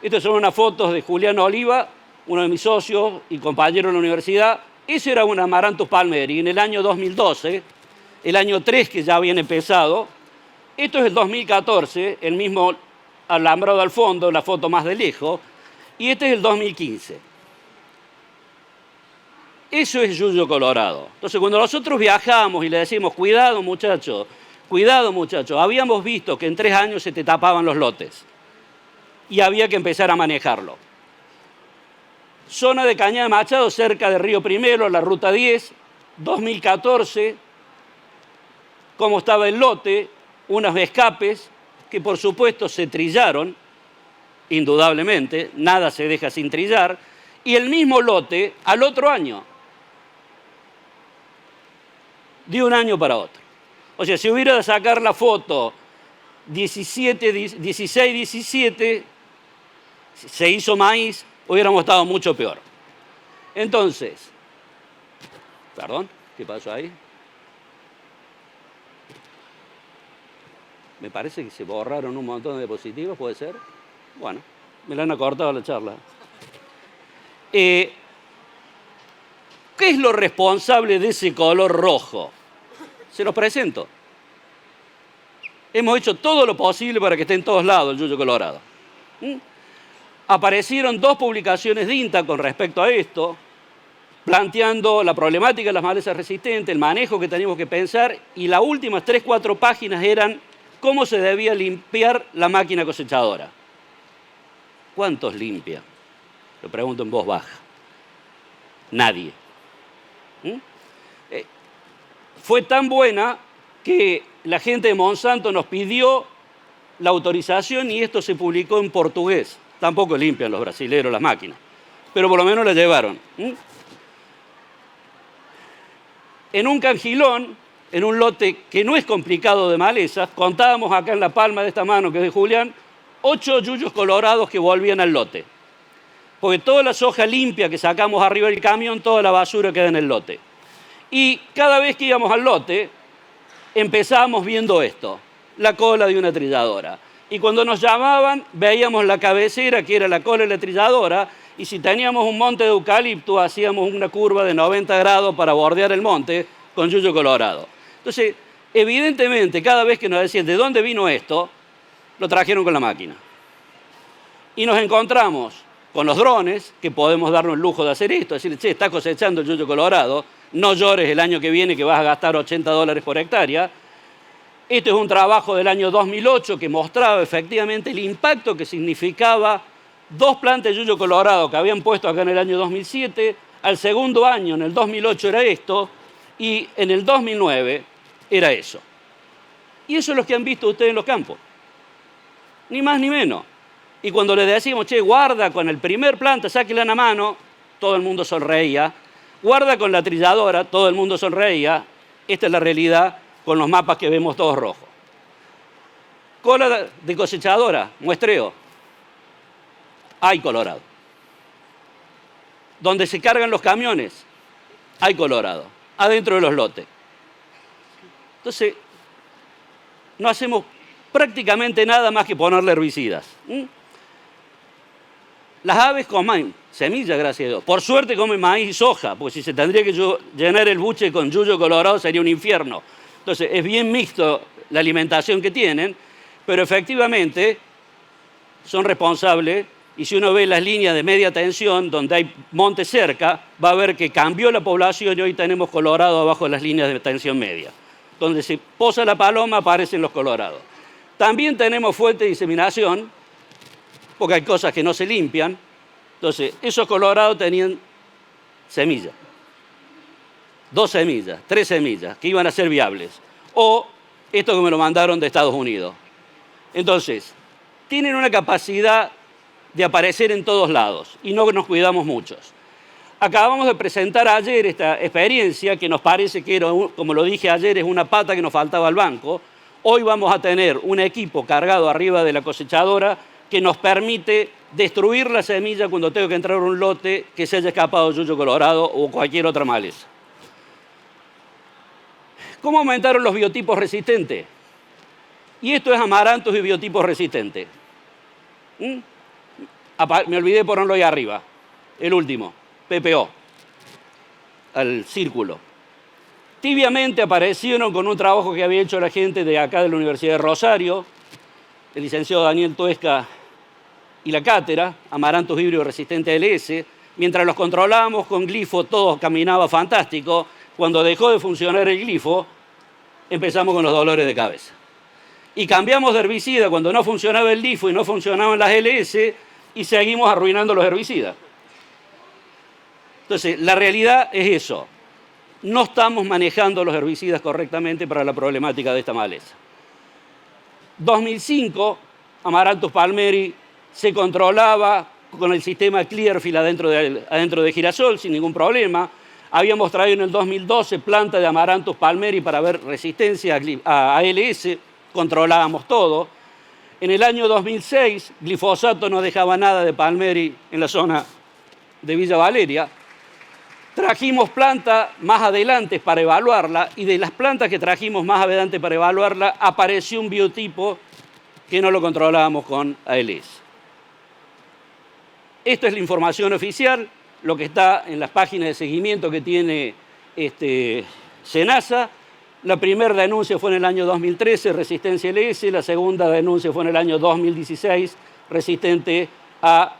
Estas son unas fotos de Julián Oliva, uno de mis socios y compañero de la universidad. Ese era un Amaranthus palmeri en el año 2012, el año 3 que ya habían empezado. Esto es el 2014, el mismo alambrado al fondo, la foto más de lejos. Y este es el 2015. Eso es yuyo colorado. Entonces, cuando nosotros viajamos y le decimos, cuidado muchachos, habíamos visto que en 3 años se te tapaban los lotes y había que empezar a manejarlo. Zona de Cañada Machado, cerca de Río Primero, la ruta 10, 2014, cómo estaba el lote, unos escapes que por supuesto se trillaron, indudablemente, nada se deja sin trillar, y el mismo lote al otro año, de un año para otro. O sea, si hubiera de sacar la foto 16-17, se hizo maíz, hubiéramos estado mucho peor. Entonces, perdón, ¿qué pasó ahí? Me parece que se borraron un montón de diapositivas, ¿puede ser? Bueno, me la han acortado la charla. ¿Qué es lo responsable de ese color rojo? Se los presento. Hemos hecho todo lo posible para que esté en todos lados el yuyo colorado. Aparecieron 2 publicaciones de INTA con respecto a esto, planteando la problemática de las malezas resistentes, el manejo que teníamos que pensar, y las últimas 3-4 páginas eran cómo se debía limpiar la máquina cosechadora. ¿Cuántos limpia? Lo pregunto en voz baja. Nadie. Fue tan buena que la gente de Monsanto nos pidió la autorización y esto se publicó en portugués. Tampoco limpian los brasileros las máquinas, pero por lo menos la llevaron. En un cangilón, en un lote que no es complicado de malezas, contábamos acá en la palma de esta mano, que es de Julián, 8 yuyos colorados que volvían al lote. Porque toda la soja limpia que sacamos arriba del camión, toda la basura queda en el lote. Y cada vez que íbamos al lote, empezábamos viendo esto, la cola de una trilladora. Y cuando nos llamaban, veíamos la cabecera, que era la cola de la trilladora, y si teníamos un monte de eucalipto, hacíamos una curva de 90 grados para bordear el monte con yuyo colorado. Entonces, evidentemente, cada vez que nos decían de dónde vino esto, lo trajeron con la máquina. Y nos encontramos con los drones, que podemos darnos el lujo de hacer esto, decirle, che, estás cosechando el yuyo colorado, no llores el año que viene que vas a gastar $80 por hectárea. Este es un trabajo del año 2008 que mostraba efectivamente el impacto que significaba 2 plantas de yuyo colorado que habían puesto acá en el año 2007 al segundo año, en el 2008, era esto, y en el 2009 era eso. Y eso es lo que han visto ustedes en los campos. Ni más ni menos. Y cuando les decimos, che, guarda con el primer planta, sáquela a mano, todo el mundo sonreía. Guarda con la trilladora, todo el mundo sonreía. Esta es la realidad con los mapas que vemos todos rojos. Cola de cosechadora, muestreo. Hay Colorado. Donde se cargan los camiones, hay Colorado. Adentro de los lotes. Entonces, no hacemos prácticamente nada más que ponerle herbicidas. Las aves comen semillas, gracias a Dios. Por suerte comen maíz y soja, porque si se tendría que llenar el buche con yuyo colorado sería un infierno. Entonces, es bien mixto la alimentación que tienen, pero efectivamente son responsables, y si uno ve las líneas de media tensión, donde hay monte cerca, va a ver que cambió la población y hoy tenemos colorado abajo de las líneas de tensión media. Donde se posa la paloma aparecen los colorados. También tenemos fuente de diseminación, porque hay cosas que no se limpian. Entonces, esos colorados tenían semillas. 2 semillas, 3 semillas, que iban a ser viables. O esto que me lo mandaron de Estados Unidos. Entonces, tienen una capacidad de aparecer en todos lados y no nos cuidamos muchos. Acabamos de presentar ayer esta experiencia que nos parece que era, como lo dije ayer, es una pata que nos faltaba al banco. Hoy vamos a tener un equipo cargado arriba de la cosechadora que nos permite destruir la semilla cuando tengo que entrar a un lote que se haya escapado yuyo colorado o cualquier otra maleza. ¿Cómo aumentaron los biotipos resistentes? Y esto es amarantos y biotipos resistentes. Me olvidé de ponerlo ahí arriba. El último, PPO, al círculo. Tibiamente aparecieron con un trabajo que había hecho la gente de acá de la Universidad de Rosario, el licenciado Daniel Tuesca y la cátedra, amarantos híbridos resistentes LS. Mientras los controlábamos con glifo, todo caminaba fantástico. Cuando dejó de funcionar el glifo, empezamos con los dolores de cabeza. Y cambiamos de herbicida cuando no funcionaba el glifo y no funcionaban las LS y seguimos arruinando los herbicidas. Entonces, la realidad es eso. No estamos manejando los herbicidas correctamente para la problemática de esta maleza. 2005, Amaranthus palmeri se controlaba con el sistema Clearfield adentro de girasol sin ningún problema. Habíamos traído en el 2012 planta de Amaranthus palmeri para ver resistencia a ALS, controlábamos todo. En el año 2006, glifosato no dejaba nada de palmeri en la zona de Villa Valeria. Trajimos plantas más adelante para evaluarla y de las plantas que trajimos más adelante para evaluarla apareció un biotipo que no lo controlábamos con ALS. Esta es la información oficial, lo que está en las páginas de seguimiento que tiene SENASA. La primera denuncia fue en el año 2013, resistencia LS. La segunda denuncia fue en el año 2016, resistente a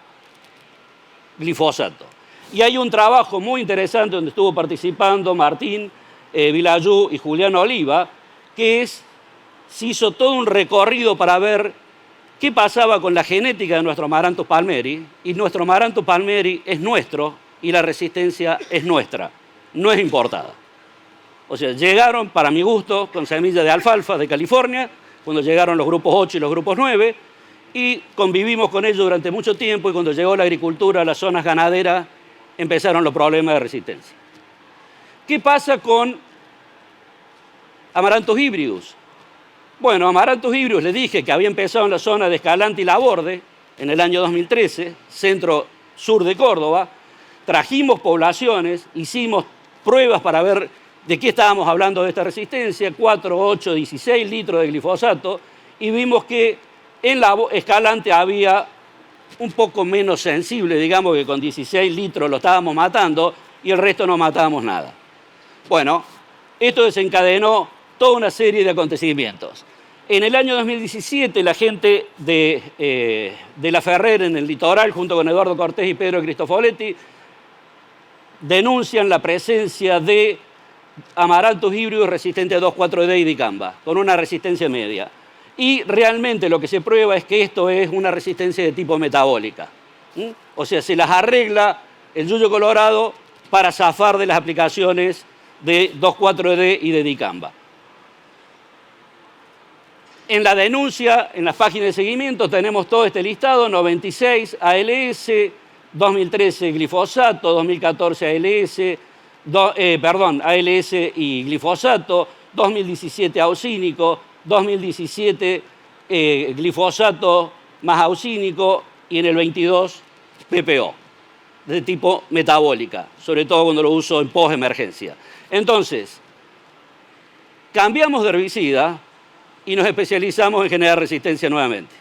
glifosato. Y hay un trabajo muy interesante donde estuvo participando Martín Vilayú y Julián Oliva, que se hizo todo un recorrido para ver qué pasaba con la genética de nuestro Amaranthus palmeri. Y nuestro Amaranthus palmeri es nuestro y la resistencia es nuestra, no es importada. O sea, llegaron, para mi gusto, con semillas de alfalfa de California, cuando llegaron los grupos 8 y los grupos 9, y convivimos con ellos durante mucho tiempo, y cuando llegó la agricultura a las zonas ganaderas, empezaron los problemas de resistencia. ¿Qué pasa con Amaranthus híbridos? Bueno, Amaranthus híbridos, les dije que había empezado en la zona de Escalante y Laborde, en el año 2013, centro-sur de Córdoba. Trajimos poblaciones, hicimos pruebas para ver de qué estábamos hablando de esta resistencia, 4, 8, 16 litros de glifosato, y vimos que en la Escalante había un poco menos sensible, digamos que con 16 litros lo estábamos matando y el resto no matábamos nada. Bueno, esto desencadenó toda una serie de acontecimientos. En el año 2017, la gente de La Ferrer en el litoral, junto con Eduardo Cortés y Pedro Cristofoletti, denuncian la presencia de Amaranthus híbridos resistentes a 2,4-D y dicamba, con una resistencia media. Y realmente lo que se prueba es que esto es una resistencia de tipo metabólica. O sea, se las arregla el yuyo colorado para zafar de las aplicaciones de 2,4-D y de dicamba. En la denuncia, en las páginas de seguimiento, tenemos todo este listado: 96 ALS, 2013 glifosato, 2014 ALS, ALS y glifosato, 2017 auxínico, 2017 glifosato más auxínico y en el 22 PPO, de tipo metabólica, sobre todo cuando lo uso en post-emergencia. Entonces, cambiamos de herbicida y nos especializamos en generar resistencia nuevamente.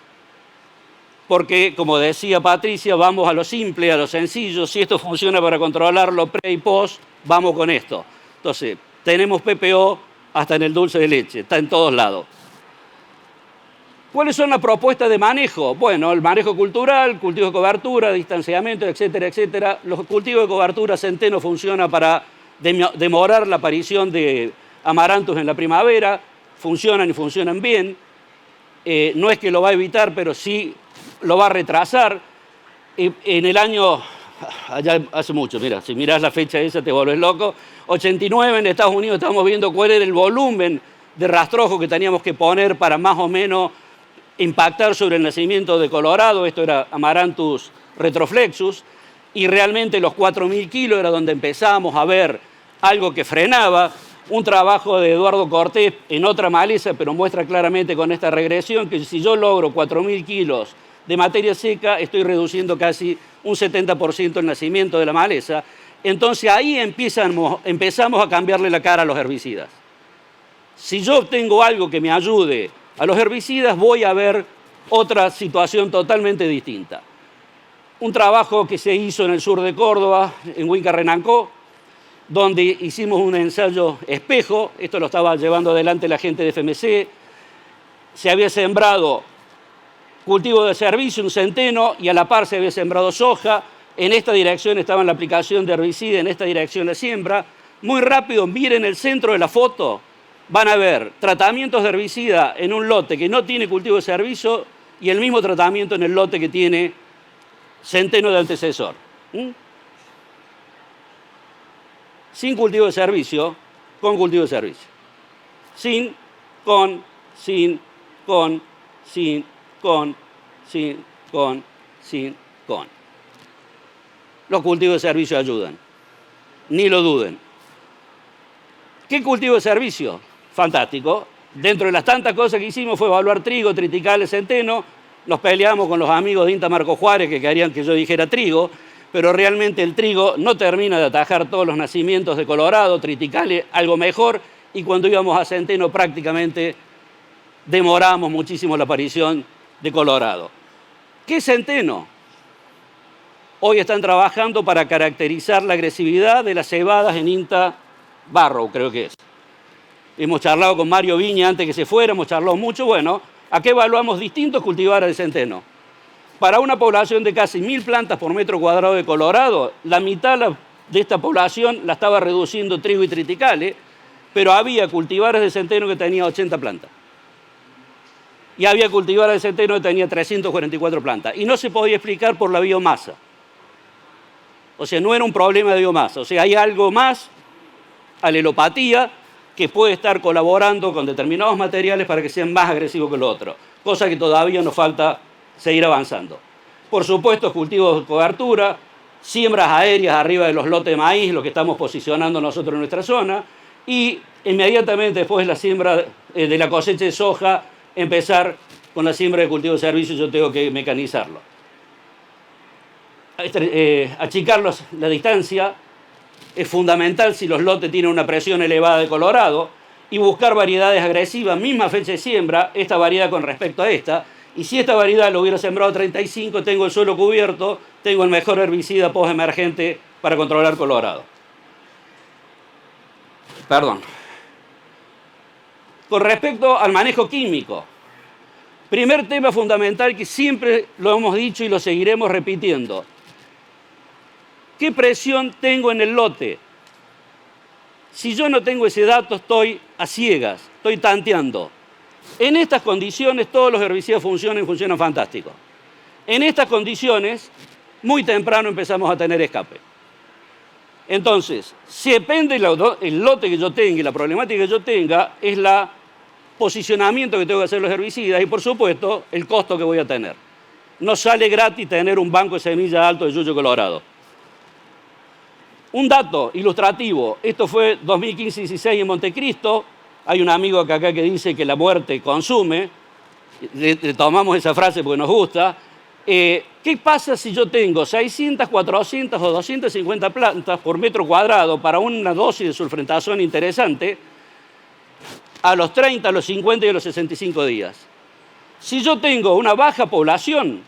Porque, como decía Patricia, vamos a lo simple, a lo sencillo. Si esto funciona para controlarlo pre y post, vamos con esto. Entonces, tenemos PPO hasta en el dulce de leche, está en todos lados. ¿Cuáles son las propuestas de manejo? Bueno, el manejo cultural, cultivo de cobertura, distanciamiento, etcétera, etcétera. Los cultivos de cobertura, centeno funciona para demorar la aparición de amaranthus en la primavera. Funcionan y funcionan bien. No es que lo va a evitar, pero sí lo va a retrasar. En el año, allá hace mucho, mira, si mirás la fecha esa te vuelves loco, 89 en Estados Unidos estamos viendo cuál era el volumen de rastrojo que teníamos que poner para más o menos impactar sobre el nacimiento de Colorado. Esto era Amaranthus retroflexus, y realmente los 4.000 kilos era donde empezábamos a ver algo que frenaba. Un trabajo de Eduardo Cortés en otra maleza, pero muestra claramente con esta regresión que si yo logro 4.000 kilos de materia seca, estoy reduciendo casi un 70% el nacimiento de la maleza. Entonces ahí empezamos a cambiarle la cara a los herbicidas. Si yo obtengo algo que me ayude a los herbicidas, voy a ver otra situación totalmente distinta. Un trabajo que se hizo en el sur de Córdoba, en Huinca-Renancó, donde hicimos un ensayo espejo. Esto lo estaba llevando adelante la gente de FMC. Se había sembrado cultivo de servicio, un centeno, y a la par se había sembrado soja. En esta dirección estaba la aplicación de herbicida, en esta dirección la siembra. Muy rápido, miren el centro de la foto, van a ver tratamientos de herbicida en un lote que no tiene cultivo de servicio y el mismo tratamiento en el lote que tiene centeno de antecesor. Sin cultivo de servicio, con cultivo de servicio. Sin, con, sin, con, sin, con, sin, con, sin, con. Los cultivos de servicio ayudan. Ni lo duden. ¿Qué cultivo de servicio? Fantástico. Dentro de las tantas cosas que hicimos fue evaluar trigo, triticales, centeno. Nos peleamos con los amigos de INTA Marco Juárez que querían que yo dijera trigo, pero realmente el trigo no termina de atajar todos los nacimientos de Colorado, triticales algo mejor, y cuando íbamos a centeno prácticamente demoramos muchísimo la aparición de Colorado. ¿Qué es centeno? Hoy están trabajando para caracterizar la agresividad de las cebadas en INTA Barrow, creo que es. Hemos charlado con Mario Viña antes que se fuera, hemos charlado mucho. Bueno, acá evaluamos distintos cultivares de centeno. Para una población de casi 1.000 plantas por metro cuadrado de Colorado, la mitad de esta población la estaba reduciendo trigo y triticales, pero había cultivares de centeno que tenía 80 plantas. Y había cultivares de centeno que tenía 344 plantas. Y no se podía explicar por la biomasa. O sea, no era un problema de biomasa. O sea, hay algo más, alelopatía, que puede estar colaborando con determinados materiales para que sean más agresivos que los otros. Cosa que todavía nos falta seguir avanzando. Por supuesto, cultivos de cobertura, siembras aéreas arriba de los lotes de maíz, lo que estamos posicionando nosotros en nuestra zona, y inmediatamente después de la siembra de la cosecha de soja, empezar con la siembra de cultivo de servicio. Yo tengo que mecanizarlo. Achicar la distancia es fundamental si los lotes tienen una presión elevada de Colorado, y buscar variedades agresivas, misma fecha de siembra, esta variedad con respecto a esta. Y si esta variedad lo hubiera sembrado 35, tengo el suelo cubierto, tengo el mejor herbicida post-emergente para controlar Colorado. Perdón. Con respecto al manejo químico, primer tema fundamental que siempre lo hemos dicho y lo seguiremos repitiendo. ¿Qué presión tengo en el lote? Si yo no tengo ese dato, estoy a ciegas, estoy tanteando. En estas condiciones todos los herbicidas funcionan fantástico. En estas condiciones, muy temprano empezamos a tener escape. Entonces, si depende el lote que yo tenga y la problemática que yo tenga, es el posicionamiento que tengo que hacer los herbicidas y, por supuesto, el costo que voy a tener. No sale gratis tener un banco de semillas alto de yuyo colorado. Un dato ilustrativo, esto fue 2015-16 en Montecristo. Hay un amigo acá que dice que la muerte consume. Le tomamos esa frase porque nos gusta. ¿Qué pasa si yo tengo 600, 400 o 250 plantas por metro cuadrado para una dosis de sulfentazón interesante a los 30, a los 50 y a los 65 días? Si yo tengo una baja población,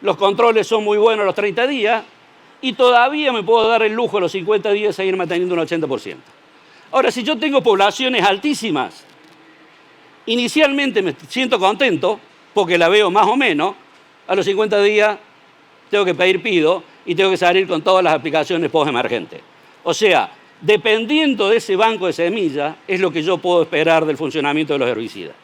los controles son muy buenos a los 30 días y todavía me puedo dar el lujo a los 50 días seguir manteniendo un 80%. Ahora, si yo tengo poblaciones altísimas, inicialmente me siento contento porque la veo más o menos. A los 50 días tengo que pedir pido y tengo que salir con todas las aplicaciones post-emergentes. O sea, dependiendo de ese banco de semillas, es lo que yo puedo esperar del funcionamiento de los herbicidas.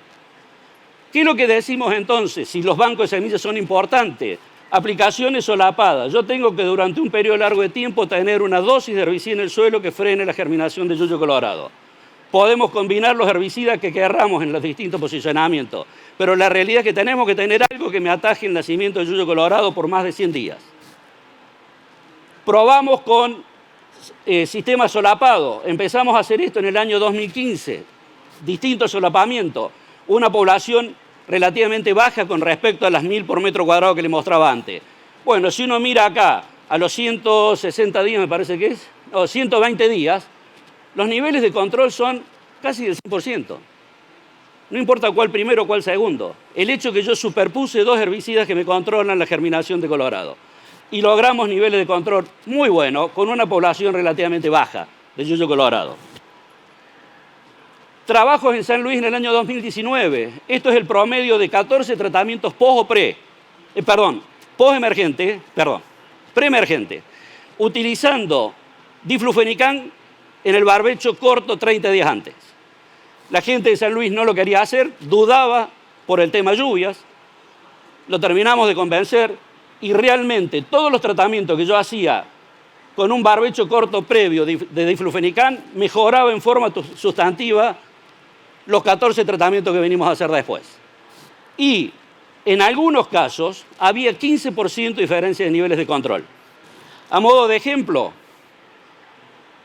¿Qué es lo que decimos entonces? Si los bancos de semillas son importantes, aplicaciones solapadas. Yo tengo que durante un periodo largo de tiempo tener una dosis de herbicida en el suelo que frene la germinación de yuyo colorado. Podemos combinar los herbicidas que querramos en los distintos posicionamientos, pero la realidad es que tenemos que tener algo que me ataje el nacimiento de yuyo colorado por más de 100 días. Probamos con sistemas solapados. Empezamos a hacer esto en el año 2015. Distintos solapamientos. Una población relativamente baja con respecto a las 1000 por metro cuadrado que le mostraba antes. Bueno, si uno mira acá, a los 160 días, me parece que es, o 120 días, los niveles de control son casi del 100%. No importa cuál primero o cuál segundo. El hecho que yo superpuse dos herbicidas que me controlan la germinación de colorado. Y logramos niveles de control muy buenos con una población relativamente baja de yuyo colorado. Trabajos en San Luis en el año 2019. Esto es el promedio de 14 tratamientos preemergente, utilizando diflufenicán en el barbecho corto 30 días antes. La gente de San Luis no lo quería hacer, dudaba por el tema lluvias, lo terminamos de convencer y realmente todos los tratamientos que yo hacía con un barbecho corto previo de diflufenicán mejoraba en forma sustantiva los 14 tratamientos que venimos a hacer después. Y en algunos casos había 15% de diferencia de niveles de control. A modo de ejemplo,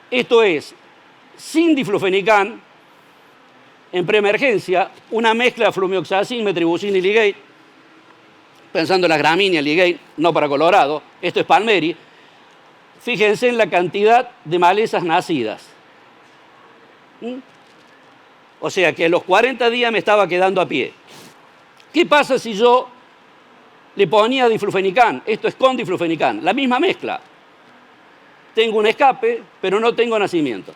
esto es, sin diflufenicán, en preemergencia, una mezcla de flumioxacin, metribuzin y ligate, pensando en las gramíneas, ligate, no para colorado, esto es palmeri. Fíjense en la cantidad de malezas nacidas. O sea que a los 40 días me estaba quedando a pie. ¿Qué pasa si yo le ponía diflufenicán? Esto es con diflufenicán, la misma mezcla. Tengo un escape, pero no tengo nacimientos.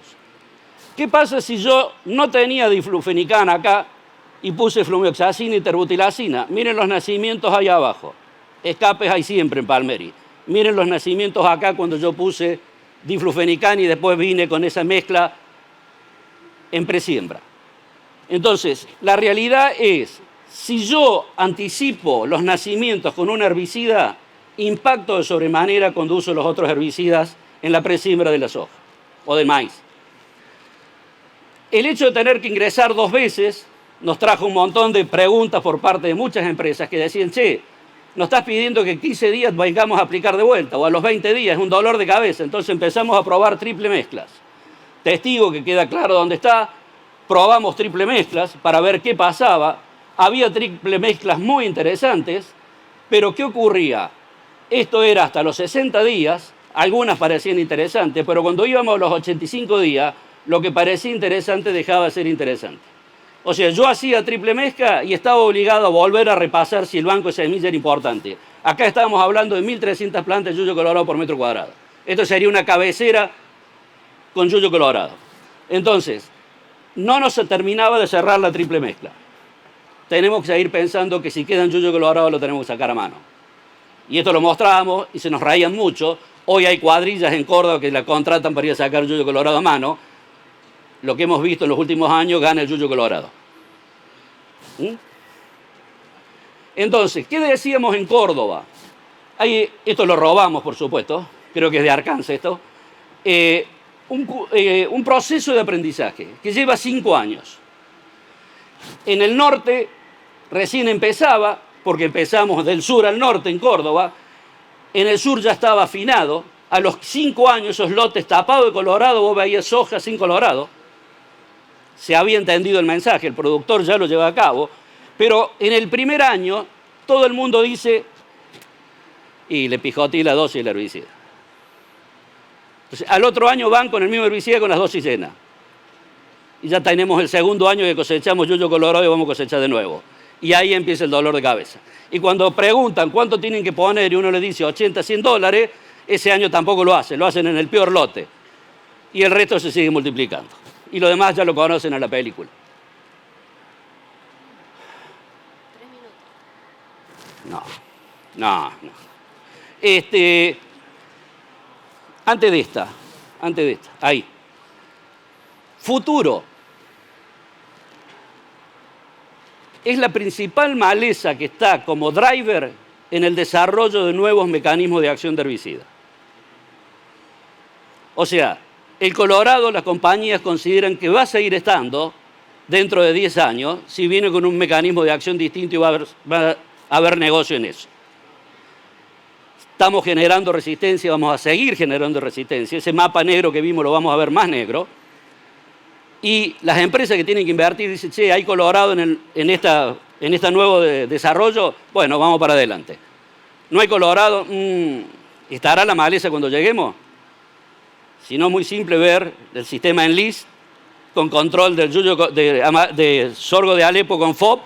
¿Qué pasa si yo no tenía diflufenicán acá y puse flumioxacina y terbutilacina? Miren los nacimientos ahí abajo. Escapes hay siempre en palmeri. Miren los nacimientos acá cuando yo puse diflufenicán y después vine con esa mezcla en presiembra. Entonces, la realidad es, si yo anticipo los nacimientos con un herbicida, impacto de sobremanera cuando uso los otros herbicidas en la presiembra de la soja o del maíz. El hecho de tener que ingresar 2 veces nos trajo un montón de preguntas por parte de muchas empresas que decían, che, nos estás pidiendo que 15 días vengamos a aplicar de vuelta o a los 20 días, es un dolor de cabeza. Entonces empezamos a probar triple mezclas. Testigo que queda claro dónde está, probamos triple mezclas para ver qué pasaba. Había triple mezclas muy interesantes, pero ¿qué ocurría? Esto era hasta los 60 días, algunas parecían interesantes, pero cuando íbamos a los 85 días, lo que parecía interesante dejaba de ser interesante. O sea, yo hacía triple mezcla y estaba obligado a volver a repasar si el banco de semillas era importante. Acá estábamos hablando de 1.300 plantas de yuyo colorado por metro cuadrado. Esto sería una cabecera con yuyo colorado. Entonces, no nos terminaba de cerrar la triple mezcla. Tenemos que seguir pensando que si queda en yuyo colorado lo tenemos que sacar a mano. Y esto lo mostrábamos y se nos reían mucho. Hoy hay cuadrillas en Córdoba que la contratan para ir a sacar yuyo colorado a mano. Lo que hemos visto en los últimos años gana el yuyo colorado. Entonces, ¿qué decíamos en Córdoba? Esto lo robamos, por supuesto. Creo que es de Arkansas esto. un proceso de aprendizaje que lleva 5 años. En el norte recién empezaba, porque empezamos del sur al norte en Córdoba. En el sur ya estaba afinado. A los 5 años esos lotes tapados de colorado, vos veías soja sin colorado. Se había entendido el mensaje, el productor ya lo lleva a cabo. Pero en el primer año todo el mundo dice, y le pijoteé la dosis del herbicida. Entonces, al otro año van con el mismo herbicida con las dosis llenas. Y ya tenemos el segundo año que cosechamos yuyo colorado y vamos a cosechar de nuevo. Y ahí empieza el dolor de cabeza. Y cuando preguntan cuánto tienen que poner y uno le dice 80, 100 dólares, ese año tampoco lo hacen en el peor lote. Y el resto se sigue multiplicando. Y lo demás ya lo conocen en la película. 3 minutos. No. Antes de esta, ahí. Futuro. Es la principal maleza que está como driver en el desarrollo de nuevos mecanismos de acción de herbicida. O sea, el colorado, las compañías consideran que va a seguir estando dentro de 10 años si viene con un mecanismo de acción distinto y va a haber negocio en eso. Estamos generando resistencia, vamos a seguir generando resistencia. Ese mapa negro que vimos lo vamos a ver más negro. Y las empresas que tienen que invertir dicen, che, hay colorado en este nuevo desarrollo, bueno, vamos para adelante. No hay colorado, ¿estará la maleza cuando lleguemos? Si no, muy simple ver el sistema Enlist con control del yuyo de sorgo de Alepo con FOB,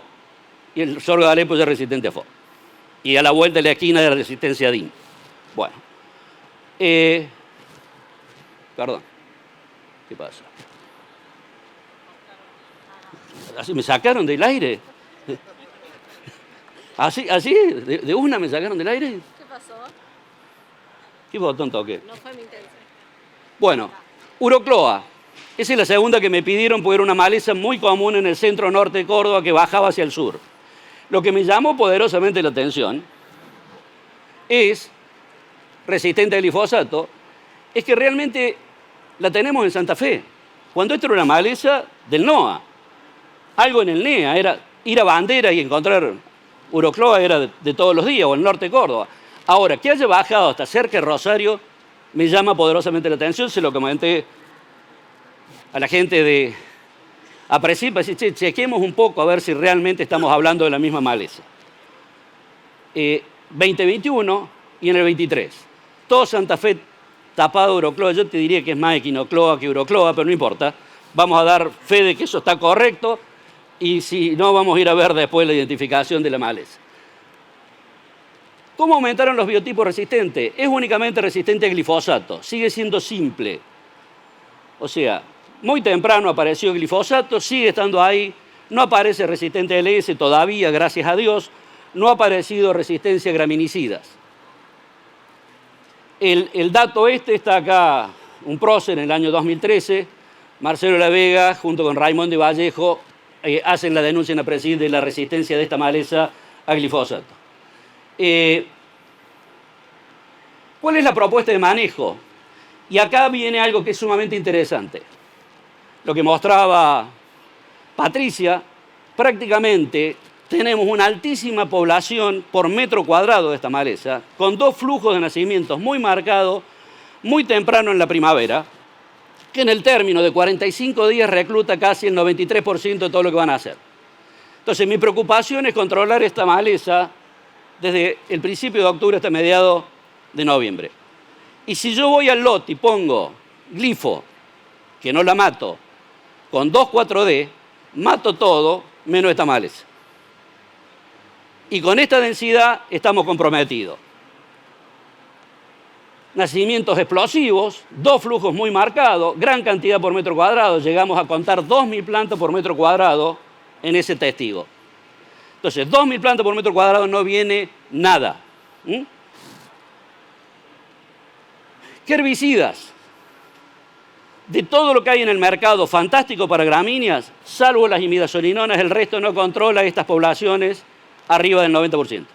y el sorgo de Alepo ya es resistente a FOB. Y a la vuelta de la esquina de la resistencia a DIN. Bueno. Perdón. ¿Qué pasa? Así me sacaron del aire. Así, de una me sacaron del aire. ¿Qué pasó? ¿Qué botón toqué? No fue mi intención. Bueno, Urocloa. Esa es la segunda que me pidieron porque era una maleza muy común en el centro norte de Córdoba que bajaba hacia el sur. Lo que me llamó poderosamente la atención es, resistente al glifosato, es que realmente la tenemos en Santa Fe. Cuando esto era una maleza del NOA. Algo en el NEA, era ir a Bandera y encontrar Urocloa era de todos los días, o el norte de Córdoba. Ahora, que haya bajado hasta cerca de Rosario, me llama poderosamente la atención, se lo comenté a la gente de APRESID, para decir, chequemos un poco a ver si realmente estamos hablando de la misma maleza. 2021 y en el 23. Todo Santa Fe tapado de Urocloa, yo te diría que es más equinocloa que Urocloa, pero no importa. Vamos a dar fe de que eso está correcto. Y si no, vamos a ir a ver después la identificación de la maleza. ¿Cómo aumentaron los biotipos resistentes? Es únicamente resistente al glifosato. Sigue siendo simple. O sea, muy temprano apareció el glifosato, sigue estando ahí. No aparece resistente al LS todavía, gracias a Dios. No ha aparecido resistencia a graminicidas. El dato está acá, un prócer en el año 2013. Marcelo La Vega, junto con Raimundo y Vallejo, hacen la denuncia en APRESID de la resistencia de esta maleza a glifosato. ¿Cuál es la propuesta de manejo? Y acá viene algo que es sumamente interesante. Lo que mostraba Patricia, prácticamente tenemos una altísima población por metro cuadrado de esta maleza, con 2 flujos de nacimientos muy marcados, muy temprano en la primavera, que en el término de 45 días recluta casi el 93% de todo lo que van a hacer. Entonces, mi preocupación es controlar esta maleza desde el principio de octubre hasta mediados de noviembre. Y si yo voy al lote y pongo glifo, que no la mato, con 2,4-D, mato todo menos esta maleza. Y con esta densidad estamos comprometidos. Nacimientos explosivos, 2 flujos muy marcados, gran cantidad por metro cuadrado. Llegamos a contar 2.000 plantas por metro cuadrado en ese testigo. Entonces, 2.000 plantas por metro cuadrado no viene nada. ¿Qué herbicidas? De todo lo que hay en el mercado fantástico para gramíneas, salvo las imidazolinonas, el resto no controla estas poblaciones arriba del 90%.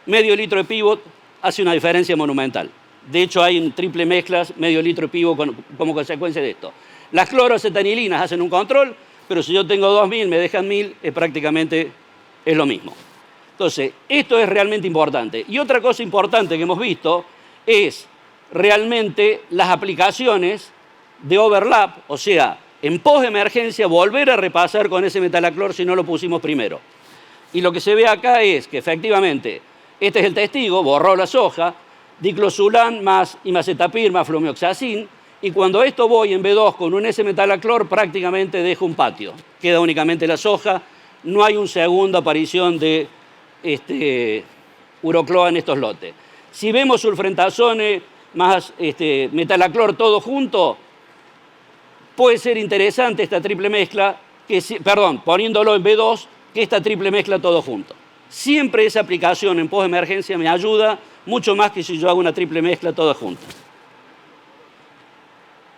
Medio litro de pivot hace una diferencia monumental. De hecho, hay en triple mezclas medio litro de pivo como consecuencia de esto. Las cloroacetanilinas hacen un control, pero si yo tengo 2000, me dejan 1000, prácticamente es lo mismo. Entonces, esto es realmente importante. Y otra cosa importante que hemos visto es realmente las aplicaciones de overlap, o sea, en post-emergencia volver a repasar con ese metalaclor si no lo pusimos primero. Y lo que se ve acá es que efectivamente, este es el testigo, borró la soja, diclosulan más imacetapir más flumioxacin, y cuando esto voy en B2 con un S-metalaclor prácticamente dejo un patio. Queda únicamente la soja, no hay una segunda aparición de urocloa en estos lotes. Si vemos sulfentazone más metalaclor todo junto, puede ser interesante esta triple mezcla, poniéndolo en B2, que esta triple mezcla todo junto. Siempre esa aplicación en post-emergencia me ayuda mucho más que si yo hago una triple mezcla toda junta.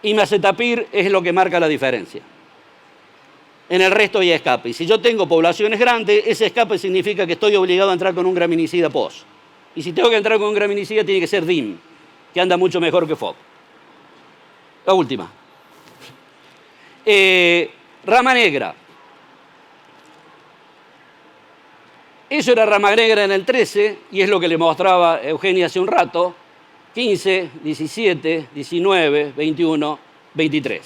Imacetapir es lo que marca la diferencia. En el resto hay escape. Y si yo tengo poblaciones grandes, ese escape significa que estoy obligado a entrar con un graminicida post. Y si tengo que entrar con un graminicida, tiene que ser DIM, que anda mucho mejor que FOB. La última. Rama negra. Eso era rama negra en el 13, y es lo que le mostraba Eugenia hace un rato. 15, 17, 19, 21, 23.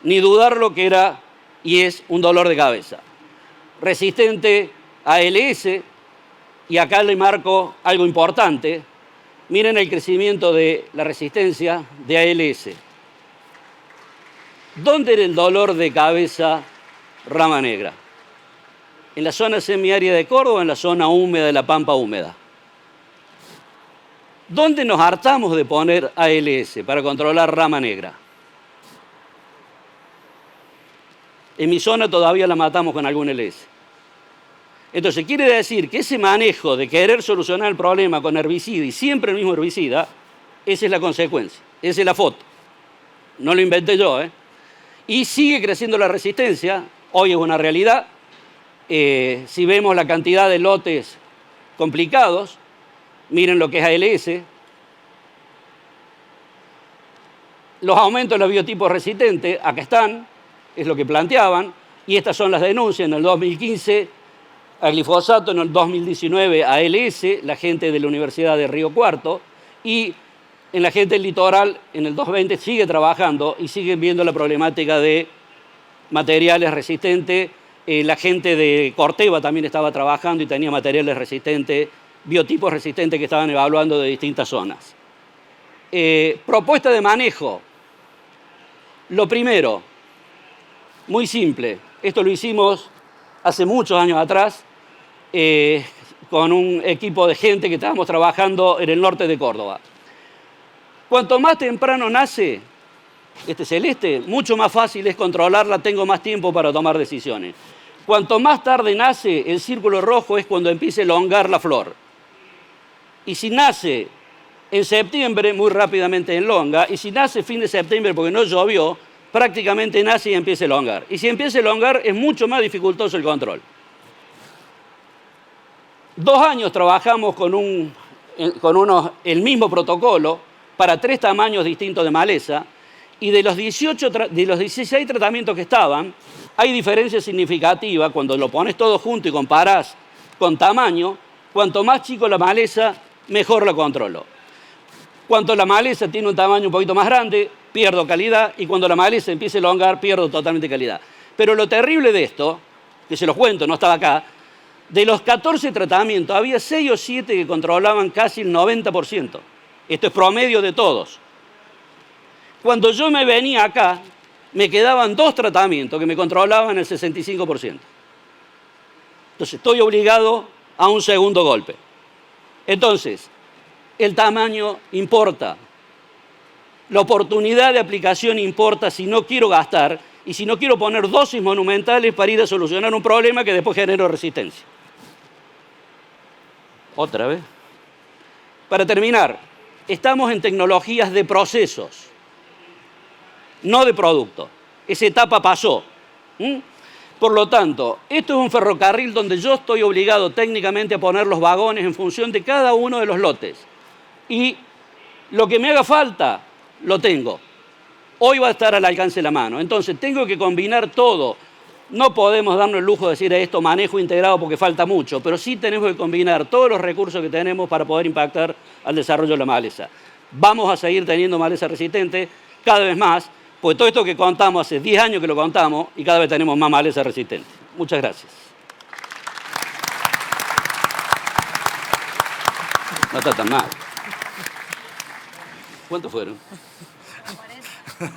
Ni dudar lo que era y es un dolor de cabeza. Resistente a ALS, y acá le marco algo importante. Miren el crecimiento de la resistencia de ALS. ¿Dónde era el dolor de cabeza rama negra? ¿En la zona semiárida de Córdoba o en la zona húmeda de la Pampa húmeda? ¿Dónde nos hartamos de poner ALS para controlar rama negra? En mi zona todavía la matamos con algún LS. Entonces, quiere decir que ese manejo de querer solucionar el problema con herbicida y siempre el mismo herbicida, esa es la consecuencia, esa es la foto. No lo inventé yo, ¿eh? Y sigue creciendo la resistencia, hoy es una realidad. Si vemos la cantidad de lotes complicados, miren lo que es ALS. Los aumentos de los biotipos resistentes, acá están, es lo que planteaban, y estas son las denuncias en el 2015 a glifosato, en el 2019 a ALS, la gente de la Universidad de Río Cuarto, y en la gente del litoral en el 2020 sigue trabajando y siguen viendo la problemática de materiales resistentes. La gente de Corteva también estaba trabajando y tenía materiales resistentes, biotipos resistentes que estaban evaluando de distintas zonas. Propuesta de manejo. Lo primero, muy simple. Esto lo hicimos hace muchos años atrás con un equipo de gente que estábamos trabajando en el norte de Córdoba. Cuanto más temprano nace este celeste, mucho más fácil es controlarla, tengo más tiempo para tomar decisiones. Cuanto más tarde nace, el círculo rojo es cuando empieza a elongar la flor. Y si nace en septiembre, muy rápidamente elonga, y si nace fin de septiembre porque no llovió, prácticamente nace y empieza a elongar. Y si empieza a elongar, es mucho más dificultoso el control. 2 años trabajamos con el mismo protocolo para 3 tamaños distintos de maleza, y de los 16 tratamientos que estaban, hay diferencias significativas cuando lo pones todo junto y comparás con tamaño. Cuanto más chico la maleza, mejor la controlo. Cuanto la maleza tiene un tamaño un poquito más grande, pierdo calidad, y cuando la maleza empieza a elongar, pierdo totalmente calidad. Pero lo terrible de esto, que se los cuento, no estaba acá, de los 14 tratamientos, había 6 o 7 que controlaban casi el 90%. Esto es promedio de todos. Cuando yo me venía acá, me quedaban 2 tratamientos que me controlaban el 65%. Entonces, estoy obligado a un segundo golpe. Entonces, el tamaño importa. La oportunidad de aplicación importa si no quiero gastar y si no quiero poner dosis monumentales para ir a solucionar un problema que después genera resistencia. Otra vez. Para terminar, estamos en tecnologías de procesos, no de producto. Esa etapa pasó. Por lo tanto, esto es un ferrocarril donde yo estoy obligado técnicamente a poner los vagones en función de cada uno de los lotes. Y Lo que me haga falta, lo tengo. Hoy va a estar al alcance de la mano. Entonces, tengo que combinar todo. No podemos darnos el lujo de decir esto manejo integrado porque falta mucho, pero sí tenemos que combinar todos los recursos que tenemos para poder impactar al desarrollo de la maleza. Vamos a seguir teniendo maleza resistente cada vez más, porque todo esto que contamos, hace 10 años que lo contamos y cada vez tenemos más maleza resistente. Muchas gracias. No está tan mal. ¿Cuántos fueron?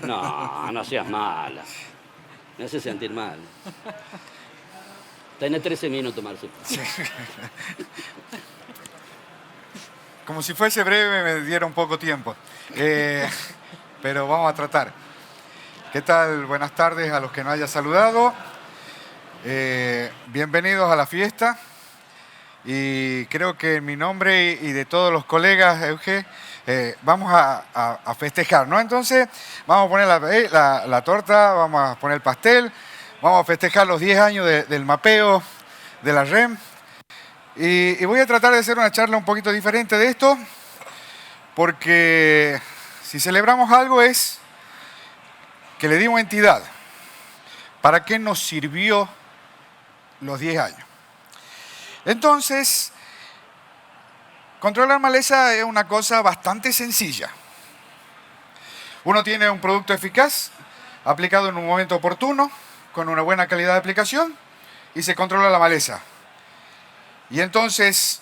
No, no seas mala. Me hace sentir mal. Tenés 13 minutos, Marcelo. Sí. Como si fuese breve, me dieron poco tiempo. Pero vamos a tratar. ¿Qué tal? Buenas tardes a los que no haya saludado. Bienvenidos a la fiesta. Y creo que en mi nombre y de todos los colegas, Euge, vamos a festejar, ¿no? Entonces, vamos a poner la torta, vamos a poner el pastel, vamos a festejar los 10 años del mapeo de la REM. Y voy a tratar de hacer una charla un poquito diferente de esto, porque si celebramos algo es que le dimos entidad. ¿Para qué nos sirvió los 10 años? Entonces, controlar maleza es una cosa bastante sencilla. Uno tiene un producto eficaz, aplicado en un momento oportuno, con una buena calidad de aplicación, y se controla la maleza. Y entonces,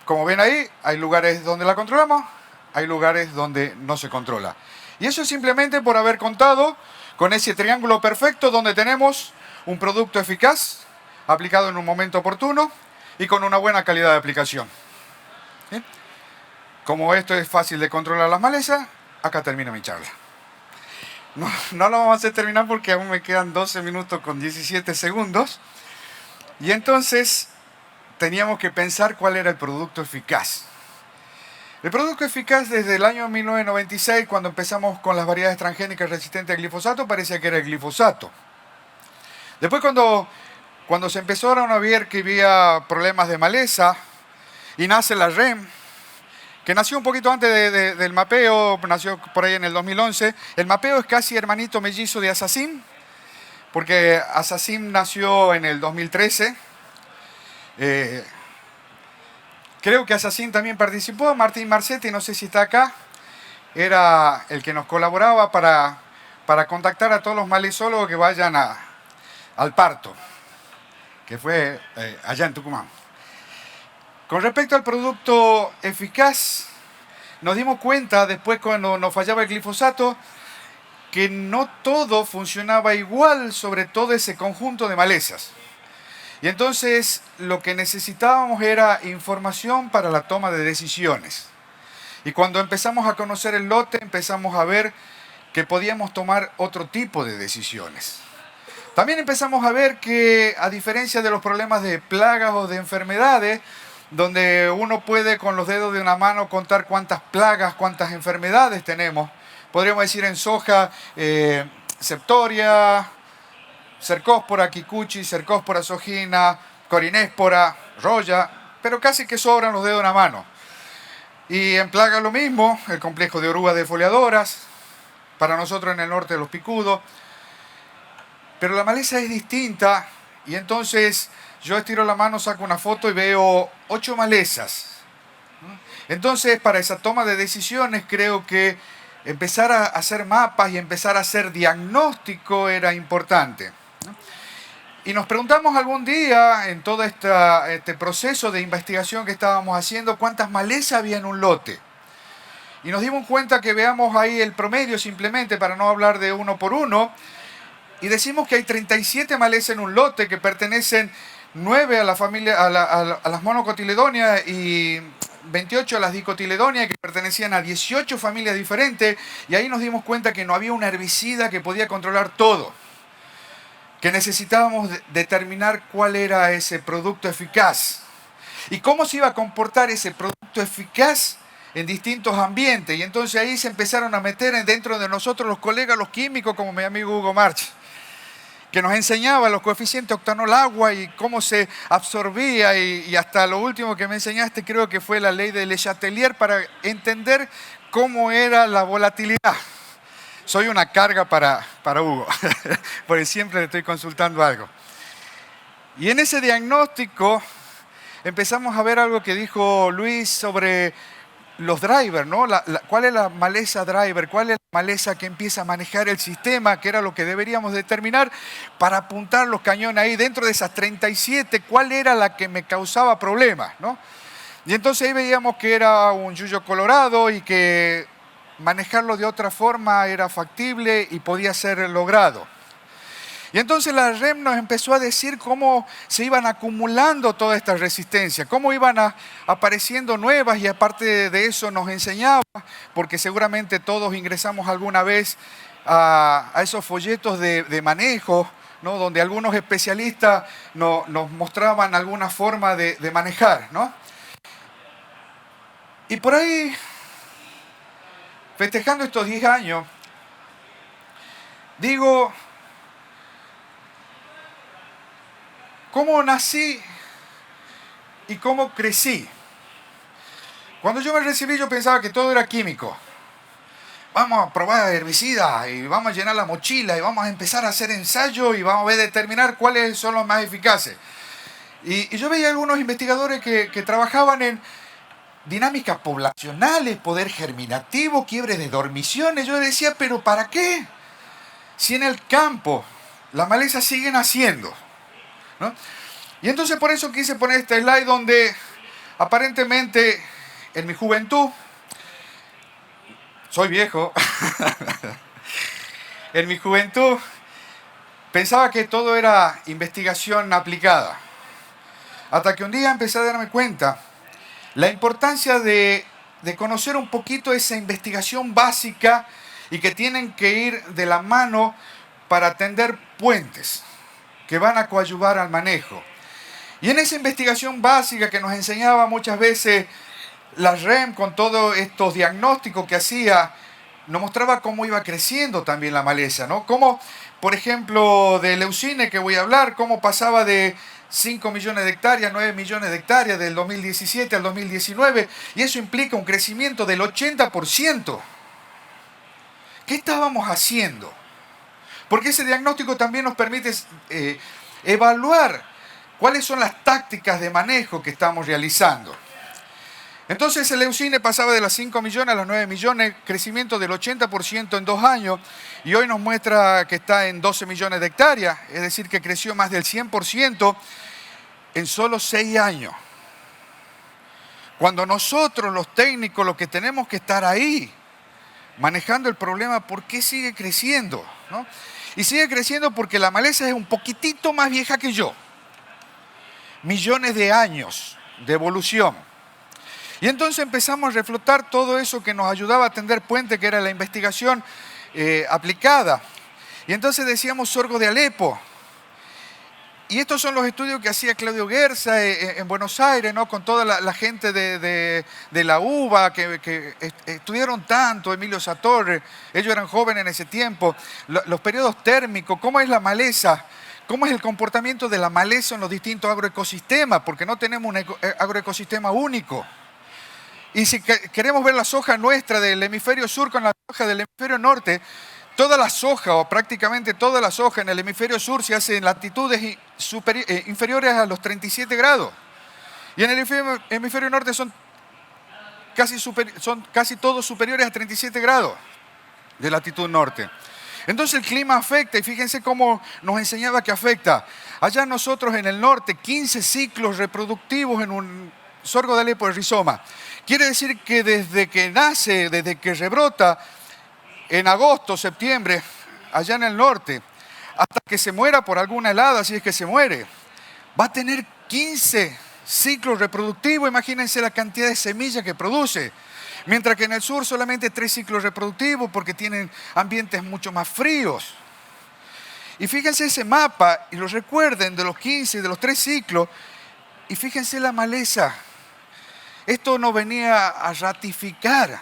como ven ahí, hay lugares donde la controlamos, hay lugares donde no se controla. Y eso es simplemente por haber contado con ese triángulo perfecto donde tenemos un producto eficaz, aplicado en un momento oportuno, y con una buena calidad de aplicación. ¿Sí? Como esto es fácil de controlar las malezas, acá termino mi charla. No lo vamos a hacer terminar porque aún me quedan 12 minutos con 17 segundos. Y entonces teníamos que pensar cuál era el producto eficaz. El producto eficaz desde el año 1996, cuando empezamos con las variedades transgénicas resistentes al glifosato, parecía que era el glifosato. Después cuando se empezaron a ver que había problemas de maleza y nace la REM, que nació un poquito antes del mapeo, nació por ahí en el 2011. El mapeo es casi hermanito mellizo de Asacim, porque Asacim nació en el 2013. Creo que Asacim también participó. Martín Marcetti, no sé si está acá, era el que nos colaboraba para contactar a todos los malezólogos que vayan al parto, que fue allá en Tucumán. Con respecto al producto eficaz, nos dimos cuenta después cuando nos fallaba el glifosato que no todo funcionaba igual sobre todo ese conjunto de malezas. Y entonces lo que necesitábamos era información para la toma de decisiones. Y cuando empezamos a conocer el lote, empezamos a ver que podíamos tomar otro tipo de decisiones. También empezamos a ver que, a diferencia de los problemas de plagas o de enfermedades, donde uno puede con los dedos de una mano contar cuántas plagas, cuántas enfermedades tenemos, podríamos decir en soja, septoria, cercóspora, kikuchi, cercóspora sojina, corinéspora, roya, pero casi que sobran los dedos de una mano. Y en plagas lo mismo, el complejo de orugas defoliadoras, para nosotros en el norte de los picudos. Pero la maleza es distinta y entonces yo estiro la mano, saco una foto y veo 8 malezas. Entonces, para esa toma de decisiones, creo que empezar a hacer mapas y empezar a hacer diagnóstico era importante. Y nos preguntamos algún día, en todo este proceso de investigación que estábamos haciendo, cuántas malezas había en un lote. Y nos dimos cuenta que veamos ahí el promedio simplemente, para no hablar de uno por uno, y decimos que hay 37 malezas en un lote que pertenecen 9 a la familia, a las monocotiledóneas y 28 a las dicotiledóneas, que pertenecían a 18 familias diferentes, y ahí nos dimos cuenta que no había un herbicida que podía controlar todo, que necesitábamos determinar cuál era ese producto eficaz y cómo se iba a comportar ese producto eficaz en distintos ambientes. Y entonces ahí se empezaron a meter dentro de nosotros los colegas, los químicos, como mi amigo Hugo March, que nos enseñaba los coeficientes octanol-agua y cómo se absorbía, y hasta lo último que me enseñaste creo que fue la ley de Le Chatelier, para entender cómo era la volatilidad. Soy una carga para Hugo, porque siempre le estoy consultando algo. Y en ese diagnóstico empezamos a ver algo que dijo Luis sobre los drivers, ¿no? ¿Cuál es la maleza driver? ¿Cuál es la maleza que empieza a manejar el sistema? Que era lo que deberíamos determinar para apuntar los cañones ahí. Dentro de esas 37, ¿cuál era la que me causaba problemas, ¿no? Y entonces ahí veíamos que era un yuyo colorado y que manejarlo de otra forma era factible y podía ser logrado. Y entonces la REM nos empezó a decir cómo se iban acumulando todas estas resistencias, cómo iban apareciendo nuevas, y aparte de eso nos enseñaba, porque seguramente todos ingresamos alguna vez a esos folletos de manejo, ¿no? Donde algunos especialistas nos mostraban alguna forma de manejar, ¿no? Y por ahí, festejando estos 10 años, digo, ¿cómo nací y cómo crecí? Cuando yo me recibí yo pensaba que todo era químico. Vamos a probar herbicidas y vamos a llenar la mochila y vamos a empezar a hacer ensayos y vamos a determinar cuáles son los más eficaces. Y yo veía algunos investigadores que trabajaban en dinámicas poblacionales, poder germinativo, quiebre de dormiciones. Yo decía, ¿pero para qué? Si en el campo las malezas siguen naciendo, ¿no? Y entonces por eso quise poner este slide donde aparentemente en mi juventud, soy viejo, en mi juventud pensaba que todo era investigación aplicada. Hasta que un día empecé a darme cuenta la importancia de conocer un poquito esa investigación básica y que tienen que ir de la mano para tender puentes que van a coadyuvar al manejo. Y en esa investigación básica que nos enseñaba muchas veces la REM con todos estos diagnósticos que hacía, nos mostraba cómo iba creciendo también la maleza, ¿no? Cómo, por ejemplo, de leucine que voy a hablar, cómo pasaba de 5 millones de hectáreas, 9 millones de hectáreas del 2017 al 2019, y eso implica un crecimiento del 80%. ¿Qué estábamos haciendo? Porque ese diagnóstico también nos permite evaluar cuáles son las tácticas de manejo que estamos realizando. Entonces el leucine pasaba de las 5 millones a las 9 millones, crecimiento del 80% en 2 años, y hoy nos muestra que está en 12 millones de hectáreas, es decir, que creció más del 100% en solo 6 años. Cuando nosotros, los técnicos, los que tenemos que estar ahí, manejando el problema, ¿por qué sigue creciendo? ¿No? Y sigue creciendo porque la maleza es un poquitito más vieja que yo. Millones de años de evolución. Y entonces empezamos a reflotar todo eso que nos ayudaba a tender puente, que era la investigación aplicada. Y entonces decíamos sorgo de Alepo. Y estos son los estudios que hacía Claudio Guerza en Buenos Aires, ¿no? Con toda la gente de la UBA que estudiaron tanto, Emilio Satorre, ellos eran jóvenes en ese tiempo. Los periodos térmicos, cómo es la maleza, cómo es el comportamiento de la maleza en los distintos agroecosistemas, porque no tenemos un agroecosistema único. Y si queremos ver la soja nuestra del hemisferio sur con la soja del hemisferio norte, toda la soja, o prácticamente toda la soja en el hemisferio sur se hace en latitudes inferiores a los 37 grados. Y en el hemisferio norte son casi todos superiores a 37 grados de latitud norte. Entonces el clima afecta, y fíjense cómo nos enseñaba que afecta. Allá nosotros en el norte, 15 ciclos reproductivos en un sorgo de Alepo de rizoma. Quiere decir que desde que nace, desde que rebrota, en agosto, septiembre, allá en el norte, hasta que se muera por alguna helada, si es que se muere, va a tener 15 ciclos reproductivos. Imagínense la cantidad de semillas que produce. Mientras que en el sur solamente 3 ciclos reproductivos porque tienen ambientes mucho más fríos. Y fíjense ese mapa, y lo recuerden de los 15 y de los 3 ciclos, y fíjense la maleza. Esto no venía a ratificar,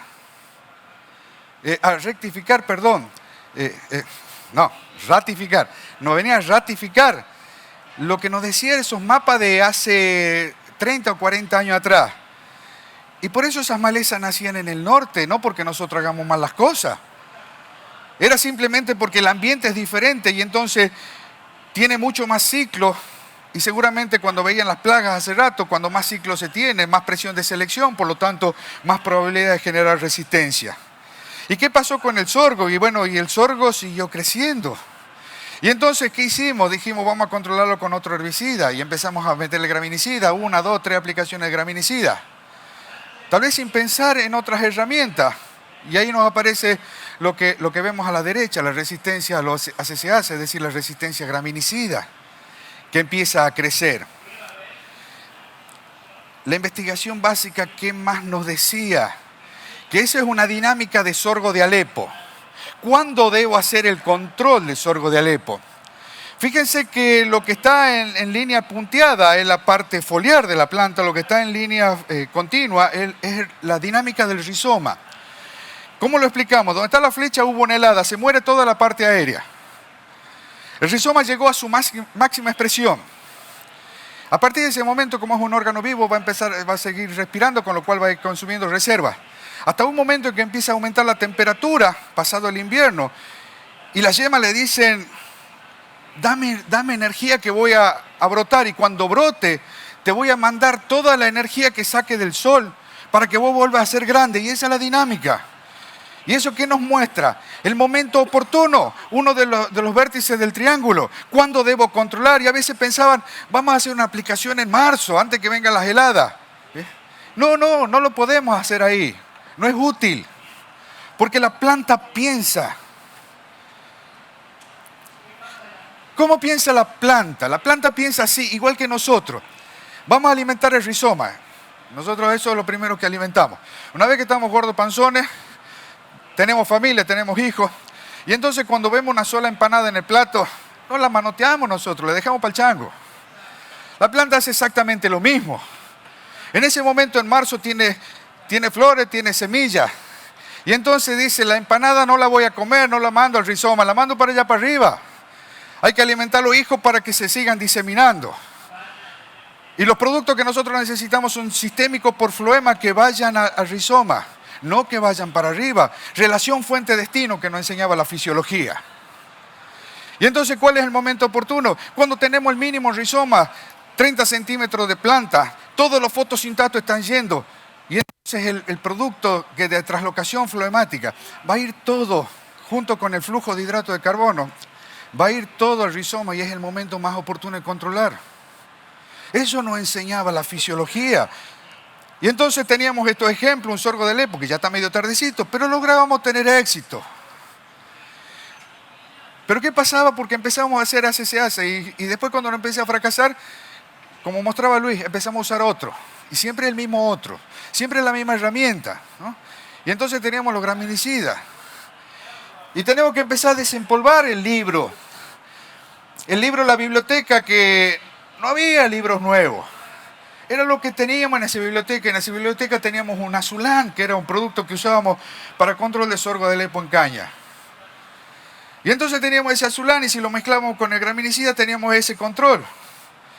ratificar. No venía a ratificar lo que nos decían esos mapas de hace 30 o 40 años atrás. Y por eso esas malezas nacían en el norte, no porque nosotros hagamos mal las cosas. Era simplemente porque el ambiente es diferente y entonces tiene mucho más ciclo. Y seguramente cuando veían las plagas hace rato, cuando más ciclo se tiene, más presión de selección, por lo tanto, más probabilidad de generar resistencia. ¿Y qué pasó con el sorgo? Y bueno, y el sorgo siguió creciendo. Y entonces, ¿qué hicimos? Dijimos, vamos a controlarlo con otro herbicida. Y empezamos a meterle graminicida, 1, 2, 3 aplicaciones de graminicida. Tal vez sin pensar en otras herramientas. Y ahí nos aparece lo que vemos a la derecha, la resistencia a los ACCAs, es decir, la resistencia graminicida, que empieza a crecer. La investigación básica, ¿qué más nos decía? Que esa es una dinámica de sorgo de Alepo. ¿Cuándo debo hacer el control de sorgo de Alepo? Fíjense que lo que está en línea punteada es la parte foliar de la planta, lo que está en línea continua es la dinámica del rizoma. ¿Cómo lo explicamos? Donde está la flecha hubo una helada, se muere toda la parte aérea. El rizoma llegó a su máxima expresión. A partir de ese momento, como es un órgano vivo, va a seguir respirando, con lo cual va a ir consumiendo reservas. Hasta un momento en que empieza a aumentar la temperatura, pasado el invierno, y las yemas le dicen, dame energía que voy a brotar, y cuando brote te voy a mandar toda la energía que saque del sol para que vos vuelvas a ser grande, y esa es la dinámica. ¿Y eso qué nos muestra? El momento oportuno, uno de los vértices del triángulo. ¿Cuándo debo controlar? Y a veces pensaban, vamos a hacer una aplicación en marzo, antes que vengan las heladas. No lo podemos hacer ahí. No es útil. Porque la planta piensa. ¿Cómo piensa la planta? La planta piensa así, igual que nosotros. Vamos a alimentar el rizoma. Nosotros eso es lo primero que alimentamos. Una vez que estamos gordos panzones, tenemos familia, tenemos hijos, y entonces cuando vemos una sola empanada en el plato, no la manoteamos nosotros, la dejamos para el chango. La planta hace exactamente lo mismo. En ese momento, en marzo, tiene flores, tiene semillas, y entonces dice, la empanada no la voy a comer, no la mando al rizoma, la mando para allá para arriba. Hay que alimentar a los hijos para que se sigan diseminando. Y los productos que nosotros necesitamos son sistémicos por floema que vayan al rizoma. No que vayan para arriba. Relación fuente-destino que nos enseñaba la fisiología. Y entonces, ¿cuál es el momento oportuno? Cuando tenemos el mínimo rizoma, 30 centímetros de planta, todos los fotosintatos están yendo. Y entonces el producto que de traslocación floemática va a ir todo, junto con el flujo de hidrato de carbono, va a ir todo al rizoma y es el momento más oportuno de controlar. Eso nos enseñaba la fisiología. Y entonces teníamos estos ejemplos, un sorgo de Alepo, que ya está medio tardecito, pero lográbamos tener éxito. Pero ¿qué pasaba? Porque empezamos a hacer ACCAs y después cuando no empecé a fracasar, como mostraba Luis, empezamos a usar otro. Y siempre el mismo otro, siempre la misma herramienta, ¿no? Y entonces teníamos los graminicidas. Y tenemos que empezar a desempolvar el libro. El libro, la biblioteca, que no había libros nuevos. Era lo que teníamos en esa biblioteca. En esa biblioteca teníamos un azulán, que era un producto que usábamos para control de sorgo de Alepo en caña. Y entonces teníamos ese azulán y si lo mezclamos con el graminicida teníamos ese control.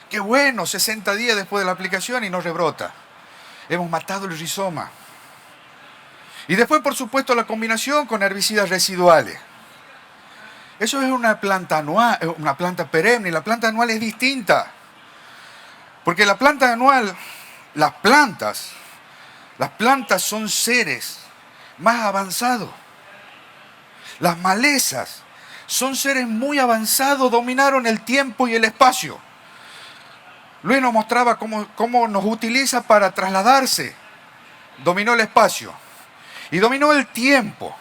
Qué bueno, 60 días después de la aplicación y no rebrota. Hemos matado el rizoma. Y después, por supuesto, la combinación con herbicidas residuales. Eso es una planta anual, una planta perenne, y la planta anual es distinta. Porque la planta anual, las plantas son seres más avanzados. Las malezas son seres muy avanzados, dominaron el tiempo y el espacio. Luis nos mostraba cómo nos utiliza para trasladarse. Dominó el espacio y dominó el tiempo.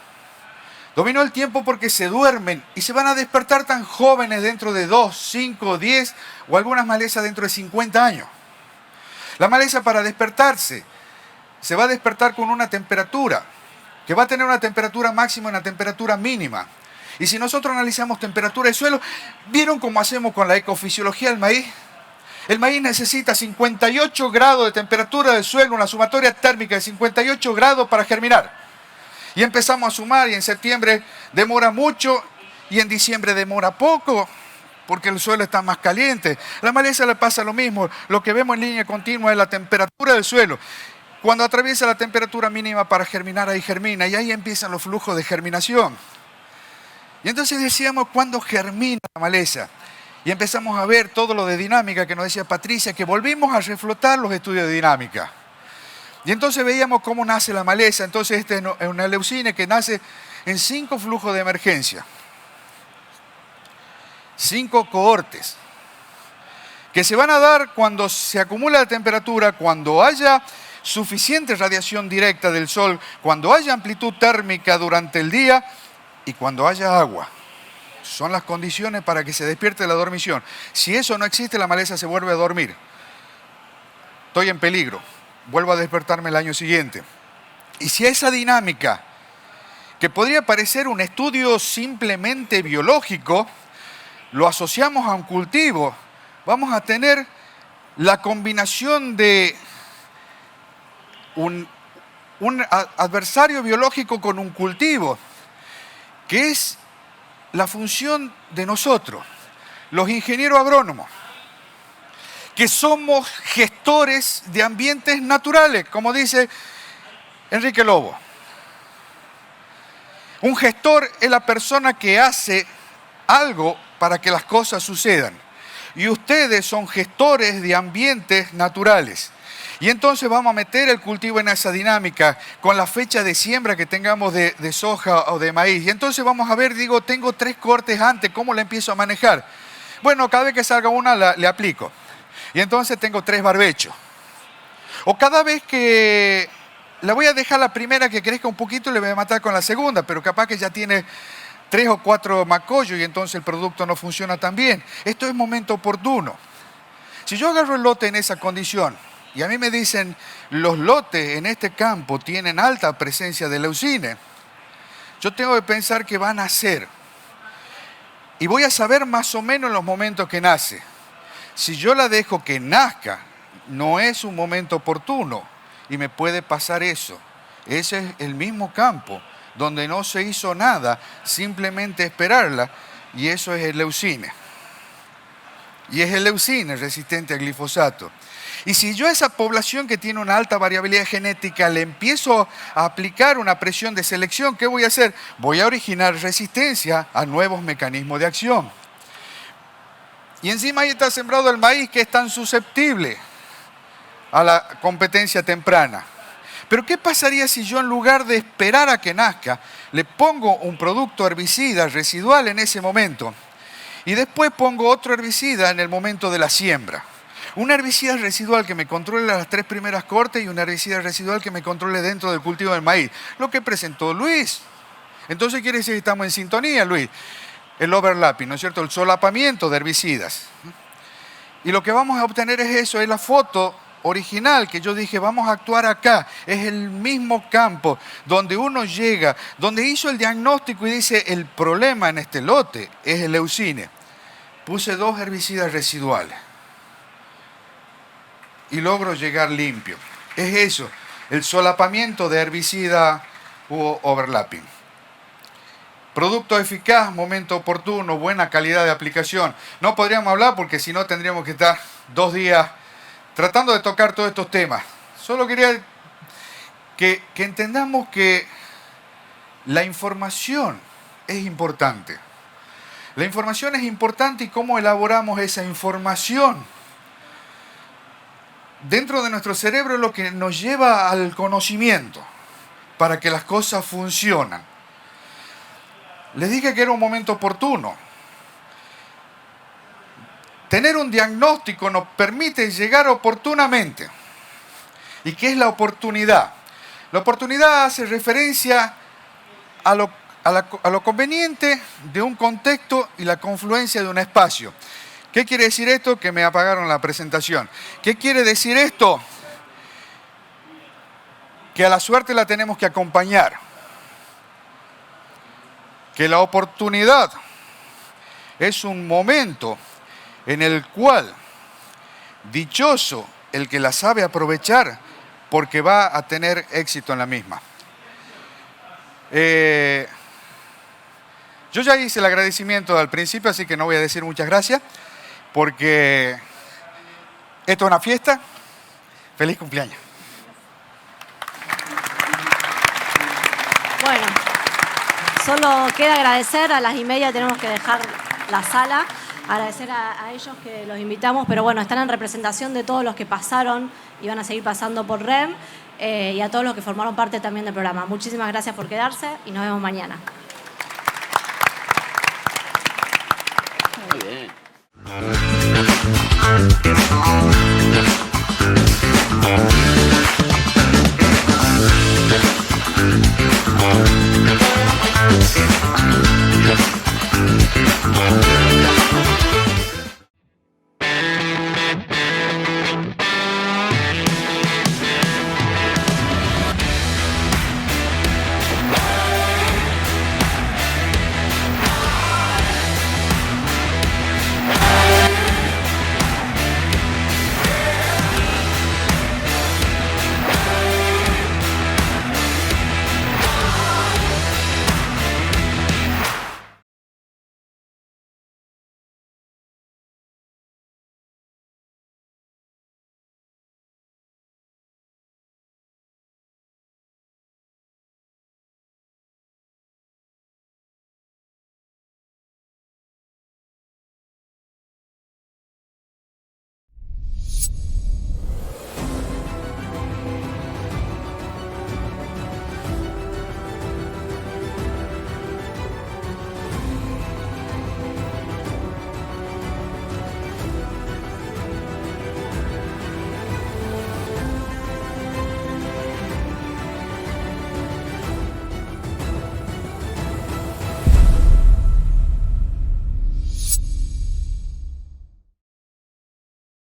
Dominó el tiempo porque se duermen y se van a despertar tan jóvenes dentro de 2, 5, 10 o algunas malezas dentro de 50 años. La maleza para despertarse se va a despertar con una temperatura que va a tener una temperatura máxima y una temperatura mínima. Y si nosotros analizamos temperatura de suelo, ¿vieron cómo hacemos con la ecofisiología del maíz? El maíz necesita 58 grados de temperatura del suelo, una sumatoria térmica de 58 grados para germinar. Y empezamos a sumar y en septiembre demora mucho y en diciembre demora poco porque el suelo está más caliente. La maleza le pasa lo mismo. Lo que vemos en línea continua es la temperatura del suelo. Cuando atraviesa la temperatura mínima para germinar, ahí germina, y ahí empiezan los flujos de germinación. Y entonces decíamos, ¿cuándo germina la maleza? Y empezamos a ver todo lo de dinámica que nos decía Patricia, que volvimos a reflotar los estudios de dinámica. Y entonces veíamos cómo nace la maleza. Entonces esta es una leucine que nace en 5 flujos de emergencia. 5 cohortes que se van a dar cuando se acumula la temperatura, cuando haya suficiente radiación directa del sol, cuando haya amplitud térmica durante el día y cuando haya agua. Son las condiciones para que se despierte la dormición. Si eso no existe, la maleza se vuelve a dormir. Estoy en peligro. Vuelvo a despertarme el año siguiente. Y si esa dinámica, que podría parecer un estudio simplemente biológico, lo asociamos a un cultivo, vamos a tener la combinación de un adversario biológico con un cultivo, que es la función de nosotros, los ingenieros agrónomos, que somos gestores de ambientes naturales, como dice Enrique Lobo. Un gestor es la persona que hace algo para que las cosas sucedan. Y ustedes son gestores de ambientes naturales. Y entonces vamos a meter el cultivo en esa dinámica con la fecha de siembra que tengamos de soja o de maíz. Y entonces vamos a ver, digo, tengo 3 cortes antes, ¿cómo la empiezo a manejar? Bueno, cada vez que salga una le aplico. Y entonces tengo 3 barbechos. O cada vez que la voy a dejar la primera que crezca un poquito, le voy a matar con la segunda, pero capaz que ya tiene 3 o 4 macollos y entonces el producto no funciona tan bien. Esto es momento oportuno. Si yo agarro el lote en esa condición y a mí me dicen los lotes en este campo tienen alta presencia de leucine, yo tengo que pensar que van a nacer. Y voy a saber más o menos en los momentos que nace. Si yo la dejo que nazca, no es un momento oportuno y me puede pasar eso. Ese es el mismo campo donde no se hizo nada, simplemente esperarla, y eso es el leucine. Y es el leucine resistente al glifosato. Y si yo a esa población que tiene una alta variabilidad genética le empiezo a aplicar una presión de selección, ¿qué voy a hacer? Voy a originar resistencia a nuevos mecanismos de acción. Y encima ahí está sembrado el maíz, que es tan susceptible a la competencia temprana. Pero ¿qué pasaría si yo, en lugar de esperar a que nazca, le pongo un producto herbicida residual en ese momento y después pongo otro herbicida en el momento de la siembra? Un herbicida residual que me controle las 3 primeras cortes y un herbicida residual que me controle dentro del cultivo del maíz. Lo que presentó Luis. Entonces quiere decir que estamos en sintonía, Luis. El overlapping, ¿no es cierto? El solapamiento de herbicidas. Y lo que vamos a obtener es eso, es la foto original que yo dije, vamos a actuar acá. Es el mismo campo donde uno llega, donde hizo el diagnóstico y dice, el problema en este lote es el leucine. Puse 2 herbicidas residuales y logro llegar limpio. Es eso, el solapamiento de herbicida u overlapping. Producto eficaz, momento oportuno, buena calidad de aplicación. No podríamos hablar porque si no tendríamos que estar 2 días tratando de tocar todos estos temas. Solo quería que entendamos que la información es importante. La información es importante y cómo elaboramos esa información. Dentro de nuestro cerebro es lo que nos lleva al conocimiento para que las cosas funcionen. Les dije que era un momento oportuno. Tener un diagnóstico nos permite llegar oportunamente. ¿Y qué es la oportunidad? La oportunidad hace referencia a lo conveniente de un contexto y la confluencia de un espacio. ¿Qué quiere decir esto? Que me apagaron la presentación. ¿Qué quiere decir esto? Que a la suerte la tenemos que acompañar. Que la oportunidad es un momento en el cual dichoso el que la sabe aprovechar porque va a tener éxito en la misma. Yo ya hice el agradecimiento al principio, así que no voy a decir muchas gracias, porque esto es una fiesta. ¡Feliz cumpleaños! solo queda agradecer. A las 1:30 tenemos que dejar la sala. Agradecer a ellos que los invitamos, pero bueno, están en representación de todos los que pasaron y van a seguir pasando por REM, y a todos los que formaron parte también del programa. Muchísimas gracias por quedarse y nos vemos mañana.